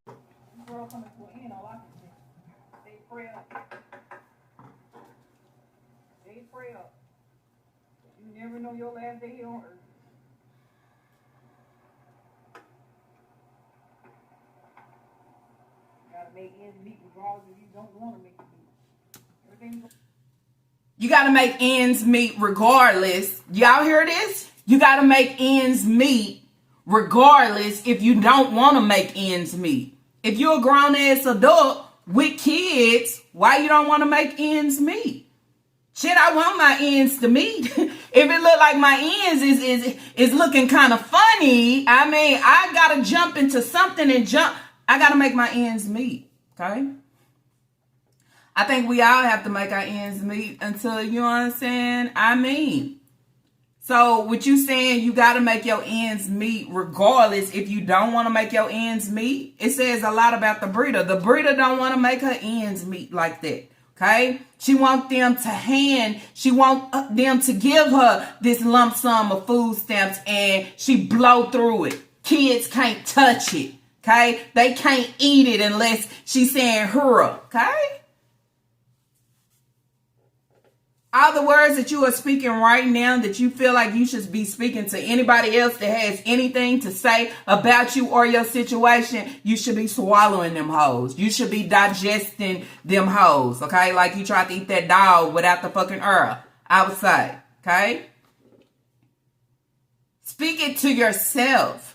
You never know your last day here on earth. You gotta make ends meet regardless if you don't want to make it meet. You gotta make ends meet regardless. Y'all hear this? You gotta make ends meet regardless if you don't want to make ends meet. If you're a grown ass adult with kids, why you don't want to make ends meet? Shit, I want my ends to meet. If it look like my ends is looking kind of funny, I mean, I gotta jump into something and jump. I gotta make my ends meet. Okay. I think we all have to make our ends meet until, you know what I'm saying? I mean, so what you saying, you got to make your ends meet regardless if you don't want to make your ends meet. It says a lot about the breeder. The breeder don't want to make her ends meet like that. Okay? She want them to give her this lump sum of food stamps and she blow through it. Kids can't touch it. Okay? They can't eat it unless she's saying hurrah. Okay? All the words that you are speaking right now that you feel like you should be speaking to anybody else that has anything to say about you or your situation, you should be swallowing them hoes. You should be digesting them hoes, okay? Like you tried to eat that dog without the fucking earl, I would say, okay? Speak it to yourself.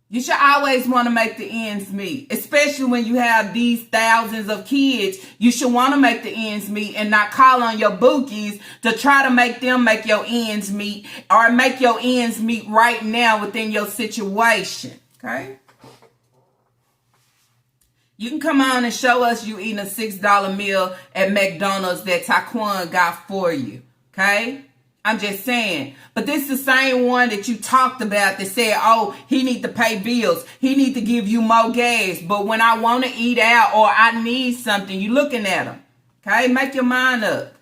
You should always want to make the ends meet, especially when you have these thousands of kids. You should want to make the ends meet and not call on your bookies to try to make them make your ends meet or make your ends meet right now within your situation. Okay? You can come on and show us you eating a $6 meal at McDonald's that Taquan got for you. Okay? I'm just saying. But this is the same one that you talked about that said, oh, he need to pay bills. He need to give you more gas. But when I want to eat out or I need something, you looking at him. Okay? Make your mind up.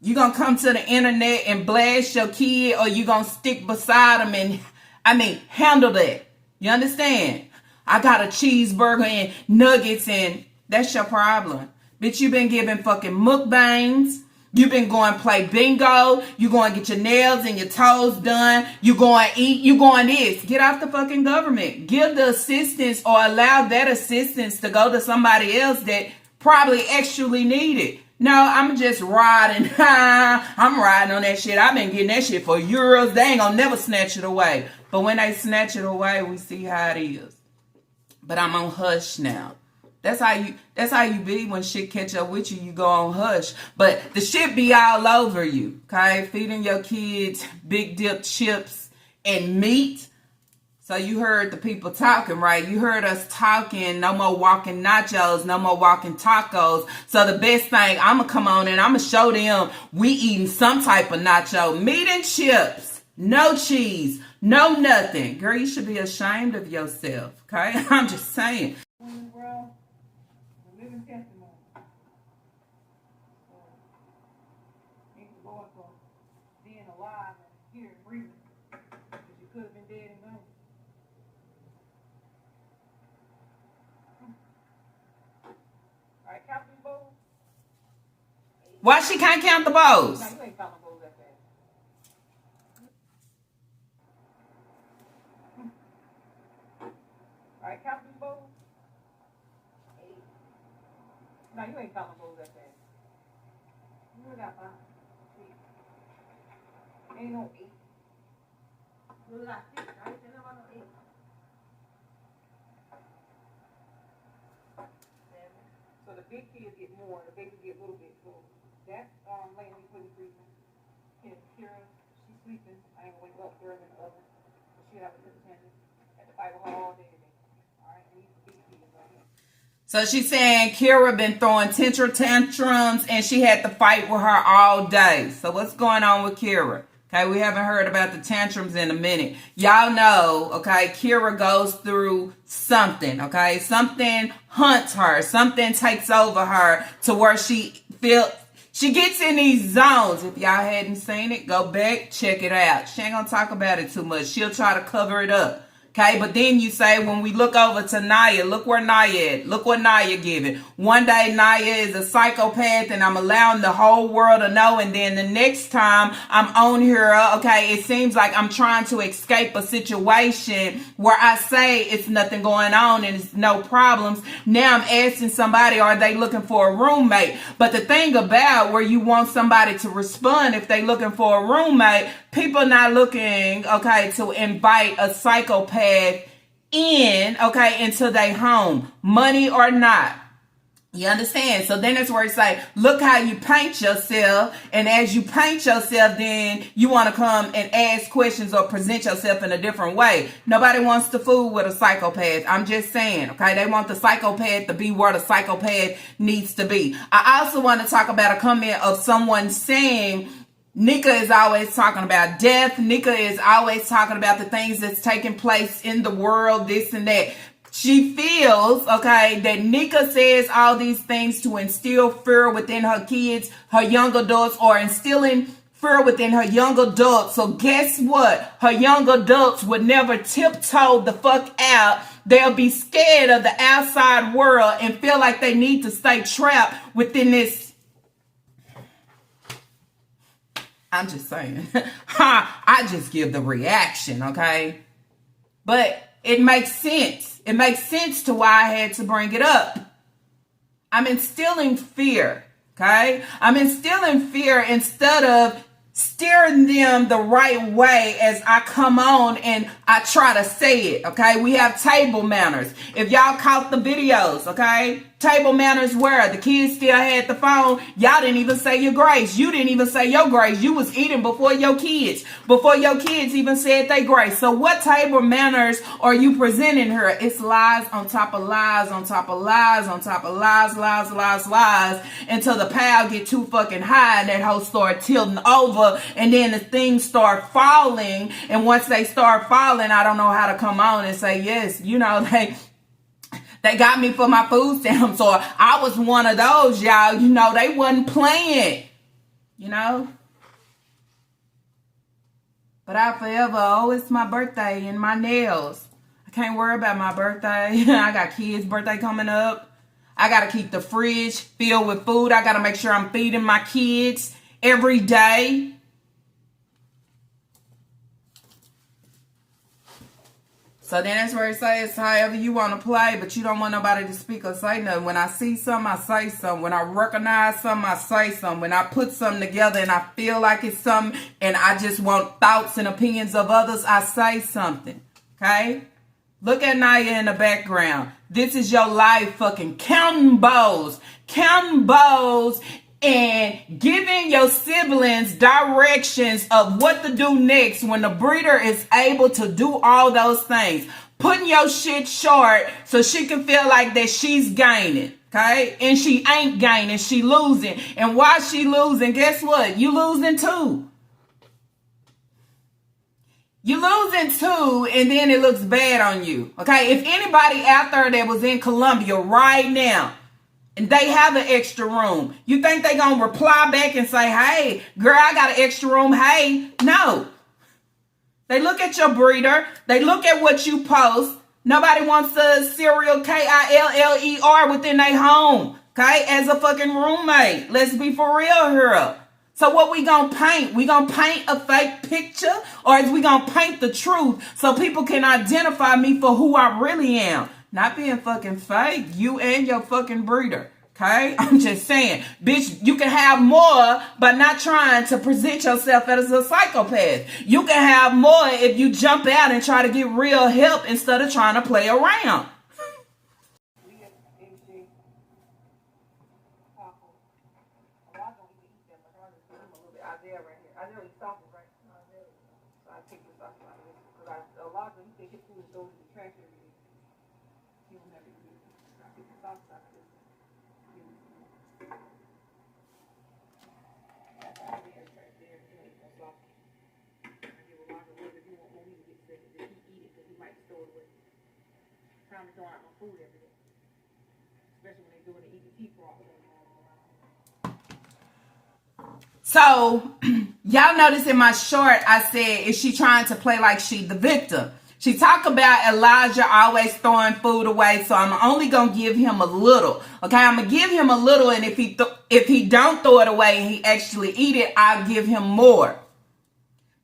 You going to come to the internet and blast your kid, or you going to stick beside him and, handle that. You understand? I got a cheeseburger and nuggets, and that's your problem. Bitch, you been giving fucking mukbangs. You've been going play bingo. You going to get your nails and your toes done. You going to eat. You going this. Get off the fucking government. Give the assistance or allow that assistance to go to somebody else that probably actually need it. No, I'm just riding. I'm riding on that shit. I've been getting that shit for years. They ain't gonna never snatch it away. But when they snatch it away, we see how it is. But I'm on hush now. That's how you be when shit catch up with you. You go on hush. But the shit be all over you. Okay? Feeding your kids big dip chips and meat. So you heard the people talking, right? You heard us talking, no more walking nachos, no more walking tacos. So the best thing, I'm going to come on and I'm going to show them we eating some type of nacho. Meat and chips. No cheese. No nothing. Girl, you should be ashamed of yourself. Okay? I'm just saying. Living testimony. Thank the Lord for being alive and here and breathing. Because you could have been dead and gone. Alright, count these bowls. Why she can't count the bowls? No, you ain't counting bowls that fast. Alright, count these bowls. 8, No, you ain't counting those that fast. You only got 5. Ain't no 8. You only got 6, right? Ain't no 8. 7. So the big kids get more, the babies get a little bit. So that lady we put in the freezer. Kira, she's sleeping. I ain't gonna wake up there in the oven. So she have a good tendon. Had to fight with her all day today. Alright, and these big kids right here. So she's saying Kira been throwing tantrums and she had to fight with her all day. So what's going on with Kira? Okay, we haven't heard about the tantrums in a minute. Y'all know, okay, Kira goes through something, okay? Something hunts her. Something takes over her to where she gets in these zones. If y'all hadn't seen it, go back, check it out. She ain't gonna talk about it too much. She'll try to cover it up. Okay, but then you say, when we look over to Naya, look where Naya at. Look what Naya giving. One day Naya is a psychopath and I'm allowing the whole world to know. And then the next time I'm on here, okay, it seems like I'm trying to escape a situation where I say it's nothing going on and it's no problems. Now I'm asking somebody, are they looking for a roommate? But the thing about where you want somebody to respond if they looking for a roommate, people not looking, okay, to invite a psychopath in, okay, into their home, money or not. You understand? So then that's where it's like, look how you paint yourself. And as you paint yourself, then you want to come and ask questions or present yourself in a different way. Nobody wants to fool with a psychopath. I'm just saying, okay? They want the psychopath to be where the psychopath needs to be. I also want to talk about a comment of someone saying, Nika is always talking about death. Nika is always talking about the things that's taking place in the world, this and that. She feels, okay, that Nika says all these things to instill fear within her kids, her young adults, or instilling fear within her young adults. So guess what? Her young adults would never tiptoe the fuck out. They'll be scared of the outside world and feel like they need to stay trapped within this. I'm just saying. I just give the reaction, okay? But it makes sense. It makes sense to why I had to bring it up. I'm instilling fear, okay? I'm instilling fear instead of steering them the right way as I come on and I try to say it, okay? We have table manners. If y'all caught the videos, okay? Table manners where the kids still had the phone. Y'all didn't even say your grace. You didn't even say your grace. You was eating before your kids even said their grace. So what table manners are you presenting her? It's lies on top of lies on top of lies on top of lies, lies, until the pile get too fucking high and that hoe start tilting over and then the things start falling. And once they start falling, I don't know how to come on and say, yes, you know, they got me for my food stamps, or I was one of those, y'all. You know, they wasn't playing, you know. But I forever, oh, it's my birthday and my nails. I can't worry about my birthday. I got kids' birthday coming up. I got to keep the fridge filled with food. I got to make sure I'm feeding my kids every day. So then that's where it says, however you want to play, but you don't want nobody to speak or say nothing. When I see something, I say something. When I recognize something, I say something. When I put something together and I feel like it's something and I just want thoughts and opinions of others, I say something. Okay? Look at Naya in the background. This is your life fucking counting bows. Counting bows and giving your siblings directions of what to do next when the breeder is able to do all those things. Putting your shit short so she can feel like that she's gaining. Okay? And she ain't gaining. She losing. And while she losing, guess what? You losing too. You losing too, and then it looks bad on you. Okay? If anybody out there that was in Colombia right now, and they have an extra room, you think they gonna reply back and say, hey, girl, I got an extra room, hey? No. They look at your breeder. They look at what you post. Nobody wants a serial KILLER within their home, okay, as a fucking roommate. Let's be for real here. So what we gonna paint? We gonna paint a fake picture, or is we gonna paint the truth so people can identify me for who I really am? Not being fucking fake, you and your fucking breeder, Okay, I'm just saying, bitch, you can have more by not trying to present yourself as a psychopath. You can have more if you jump out and try to get real help instead of trying to play around. Trying to throw out my food every day, especially when they're doing the EBT problem. So, y'all notice in my short, I said, is she trying to play like she the victim? She talked about Elijah always throwing food away, so I'm only gonna give him a little. Okay, I'm gonna give him a little, and if he don't throw it away and he actually eat it, I'll give him more.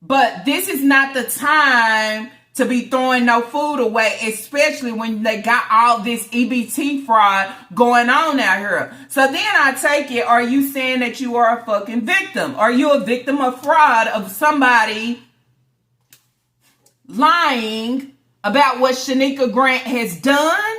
But this is not the time to be throwing no food away, especially when they got all this EBT fraud going on out here. So then I take it, are you saying that you are a fucking victim? Are you a victim of fraud, of somebody lying about what Shanika Grant has done,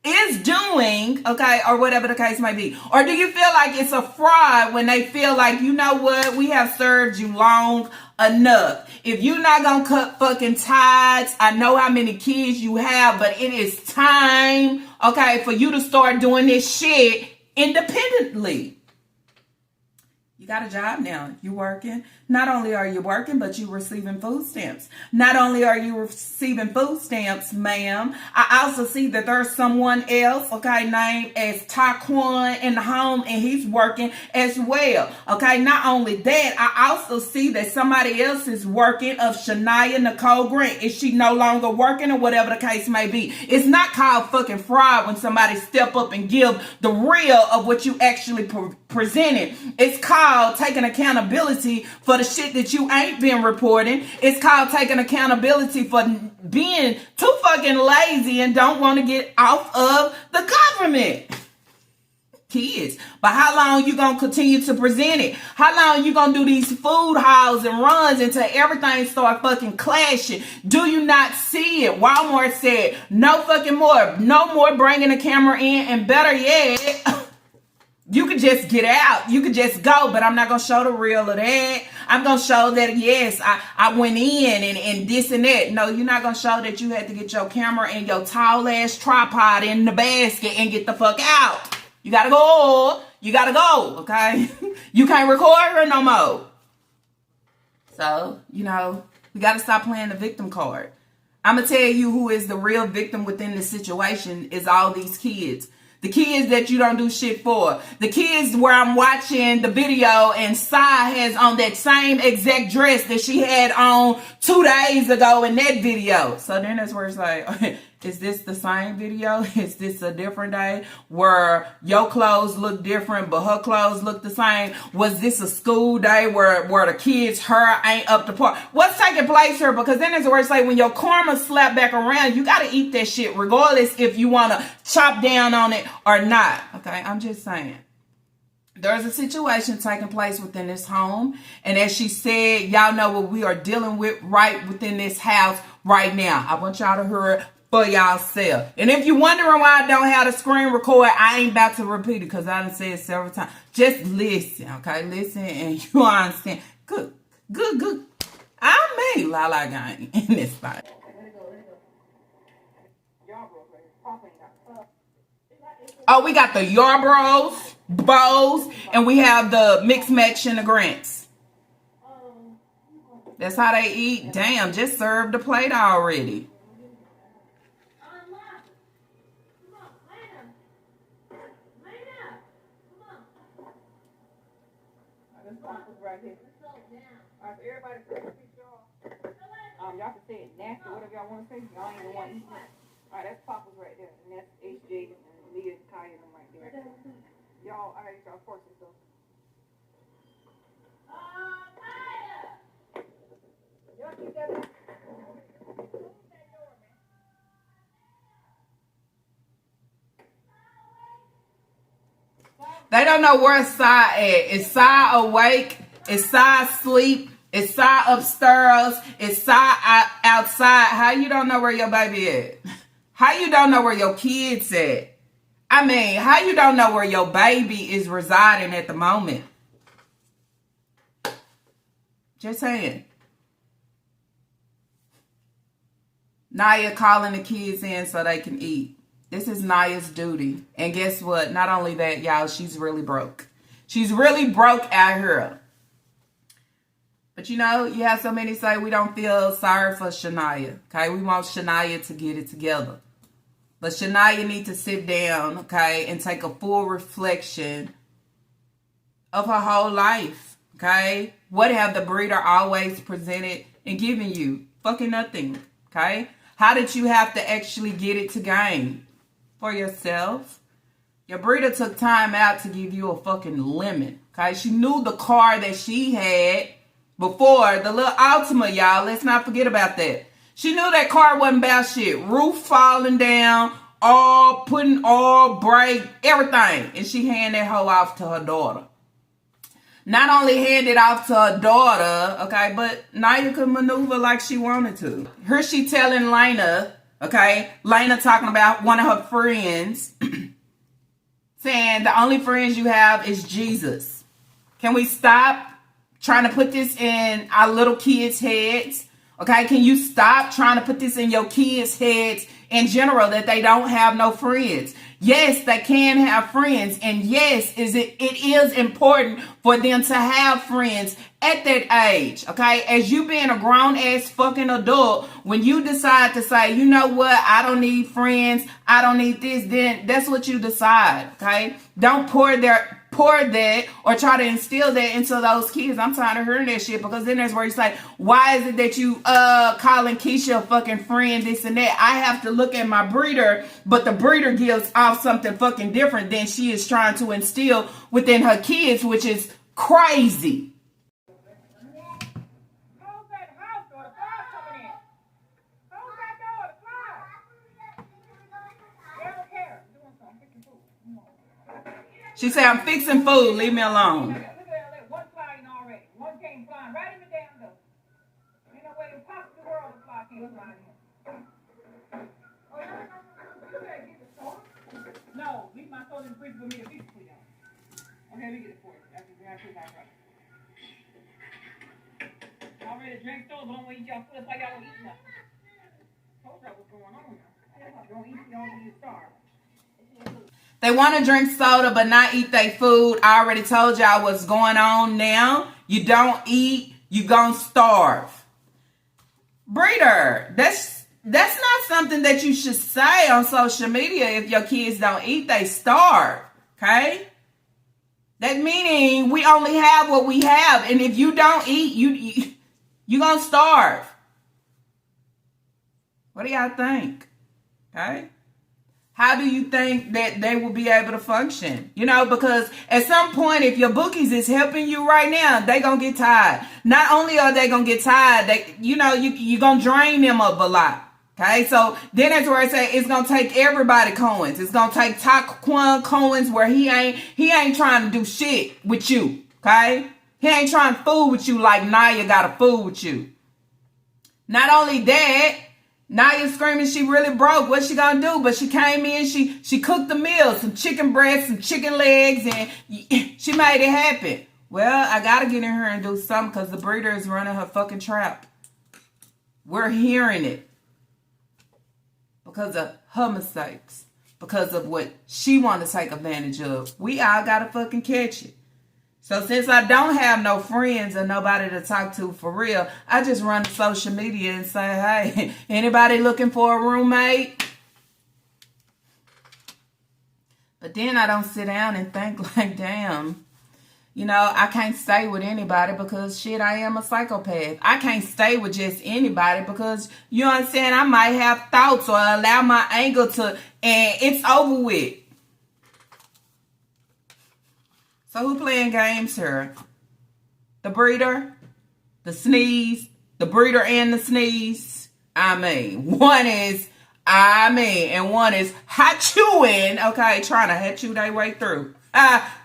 is doing, okay, or whatever the case may be? Or do you feel like it's a fraud when they feel like, you know what, we have served you long enough. If you're not gonna cut fucking tithes, I know how many kids you have, but it is time, okay, for you to start doing this shit independently. You got a job now. You're working. Not only are you working, but you're receiving food stamps. Not only are you receiving food stamps, ma'am, I also see that there's someone else, okay, named as Taquan in the home, and he's working as well. Okay, not only that, I also see that somebody else is working of Shania Nicole Grant. Is she no longer working or whatever the case may be? It's not called fucking fraud when somebody step up and give the real of what you actually presented. It's called taking accountability for the shit that you ain't been reporting. It's called taking accountability for being too fucking lazy and don't want to get off of the government. Kids, but how long you gonna continue to present it? How long you gonna do these food hauls and runs until everything start fucking clashing? Do you not see it? Walmart said no fucking more, no more bringing the camera in, and better yet, you could just get out. You could just go, but I'm not going to show the real of that. I'm going to show that, yes, I went in and this and that. No, you're not going to show that you had to get your camera and your tall ass tripod in the basket and get the fuck out. You got to go. You got to go, okay? You can't record her no more. So, you know, we got to stop playing the victim card. I'm going to tell you who is the real victim within the situation is all these kids. The kids that you don't do shit for. The kids where I'm watching the video and Sai has on that same exact dress that she had on 2 days ago in that video. So then that's where it's like, is this the same video? Is this a different day where your clothes look different but her clothes look the same? Was this a school day where the kids' hair ain't up to par? What's taking place here? Because then it's where it's like when your karma slap back around, you got to eat that shit regardless if you want to chop down on it or not. Okay, I'm just saying. There's a situation taking place within this home. And as she said, y'all know what we are dealing with right within this house right now. I want y'all to hear it for y'allself. And if you're wondering why I don't have the screen record, I ain't about to repeat it because I done said it several times. Just listen, okay? Listen and you understand. Good. I made Lala Gang in this fight. Oh, we got the Yarbroughs, bows, and we have the mixed match and the Grants. That's how they eat. Damn, just served the plate already. Y'all can say it nasty, whatever y'all want to say. Y'all ain't the one eating it. Alright, that's Papa's right there. And that's HJ and Leah, Kai, and them right there. Y'all, I ate y'all forks and stuff. Y'all keep that. They don't know where Sai at. Is Sai awake? Is Sai asleep? Is Sai upstairs? Is Sai outside? How you don't know where your baby at? How you don't know where your kids at? I mean, how you don't know where your baby is residing at the moment? Just saying. Naya calling the kids in so they can eat. This is Naya's duty. And guess what? Not only that, y'all, she's really broke. She's really broke out here. But you know, you have so many say we don't feel sorry for Shania. Okay, we want Shania to get it together. But Shania need to sit down, okay, and take a full reflection of her whole life. Okay? What have the breeder always presented and given you? Fucking nothing. Okay? How did you have to actually get it to gain? For yourself. Your breeder took time out to give you a fucking lemon. Okay? She knew the car that she had before, the little Altima, y'all. Let's not forget about that. She knew that car wasn't about shit. Roof falling down, putting all brake, everything. And she handed that hoe off to her daughter. Not only handed off to her daughter, okay, but Naya could maneuver like she wanted to. Here she telling Lena, okay, Lena talking about one of her friends, saying the only friends you have is Jesus. Can we stop trying to put this in our little kids' heads? Okay, can you stop trying to put this in your kids' heads in general, that they don't have no friends? Yes, they can have friends. And yes, it is important for them to have friends at that age. Okay, as you being a grown-ass fucking adult, when you decide to say, you know what, I don't need friends, I don't need this, then that's what you decide. Okay, don't pour that or try to instill that into those kids. I'm tired of hearing that shit, because then there's where you say, why is it that you calling Keisha a fucking friend, this and that? I have to look at my breeder, but the breeder gives off something fucking different than she is trying to instill within her kids, which is crazy. She said, I'm fixing food. Leave me alone. Look at that. One flying already. One came flying right in the damn door. Ain't no way in the world to fly came flying in. Oh, you better get the soda? No, leave my soda in the fridge for me to fix it for y'all. Okay, let me get it for you. After you guys right. I already drank soda, but don't want to eat y'all food. That's why y'all don't eat nothing. Told y'all what's going on now. Don't eat, you don't eat, starve. They want to drink soda but not eat their food. I already told y'all what's going on now. You don't eat, you gonna starve. Breeder, that's not something that you should say on social media. If your kids don't eat, they starve. Okay? That meaning we only have what we have. And if you don't eat, you gonna starve. What do y'all think? Okay? How do you think that they will be able to function? You know, because at some point, if your bookies is helping you right now, they gonna get tired. Not only are they gonna get tired, you're gonna drain them up a lot. Okay, so then that's where I say it's gonna take everybody Cohen's. It's gonna take Taquan Cohen's, where he ain't trying to do shit with you. Okay, he ain't trying to fool with you like Naya got to fool with you. Not only that, Naya screaming she really broke. What she gonna do? But she came in, she cooked the meal, some chicken breasts, some chicken legs, and she made it happen. Well, I gotta get in here and do something, because the breeder is running her fucking trap. We're hearing it. Because of her mistakes. Because of what she want to take advantage of. We all gotta fucking catch it. So since I don't have no friends or nobody to talk to for real, I just run to social media and say, hey, anybody looking for a roommate? But then I don't sit down and think like, damn, you know, I can't stay with anybody because, shit, I am a psychopath. I can't stay with just anybody because, you understand, I might have thoughts or allow my anger to, and it's over with. So who playing games here? The breeder? The sneeze? The breeder and the sneeze? And one is hot chewing, okay, trying to hit you their way through.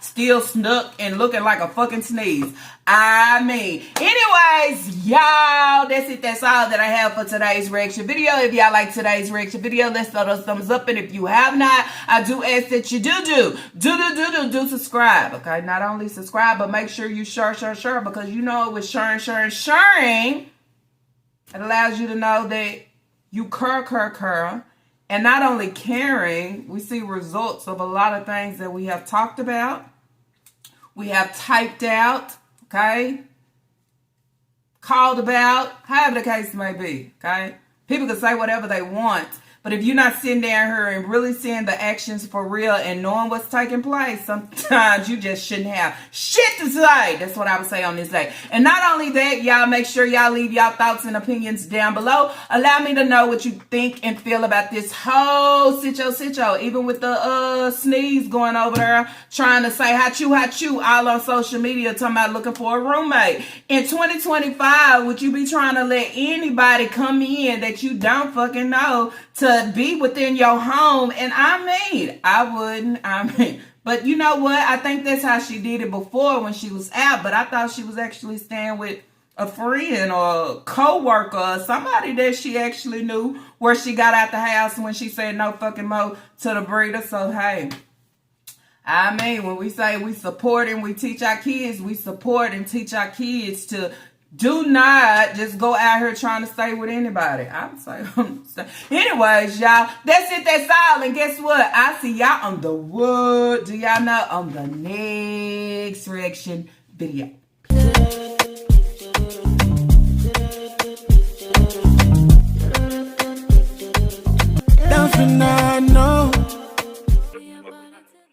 Still snuck and looking like a fucking sneeze. I mean, anyways, y'all, that's it. That's all that I have for today's reaction video. If y'all like today's reaction video, let's throw those thumbs up. And if you have not, I do ask that you do subscribe. Okay, not only subscribe, but make sure you share, because you know with sharing, it allows you to know that you care. And not only caring, we see results of a lot of things that we have talked about. We have typed out, okay? Called about, however the case may be, okay? People can say whatever they want. But if you're not sitting down here and really seeing the actions for real and knowing what's taking place, sometimes you just shouldn't have shit to say. That's what I would say on this day. And not only that, y'all make sure y'all leave y'all thoughts and opinions down below. Allow me to know what you think and feel about this whole sitcho. Even with the sneeze going over there trying to say hachu all on social media talking about looking for a roommate. In 2025, would you be trying to let anybody come in that you don't fucking know to be within your home? And I wouldn't. But you know what? I think that's how she did it before when she was out. But I thought she was actually staying with a friend or a co-worker or somebody that she actually knew where she got out the house when she said no fucking more to the breeder. So, hey, when we say we support and we teach our kids, we support and teach our kids to do not just go out here trying to stay with anybody. I'm saying. Anyways, y'all, that's it. That's all. And guess what? I see y'all on the wood. Do y'all know? On the next reaction video.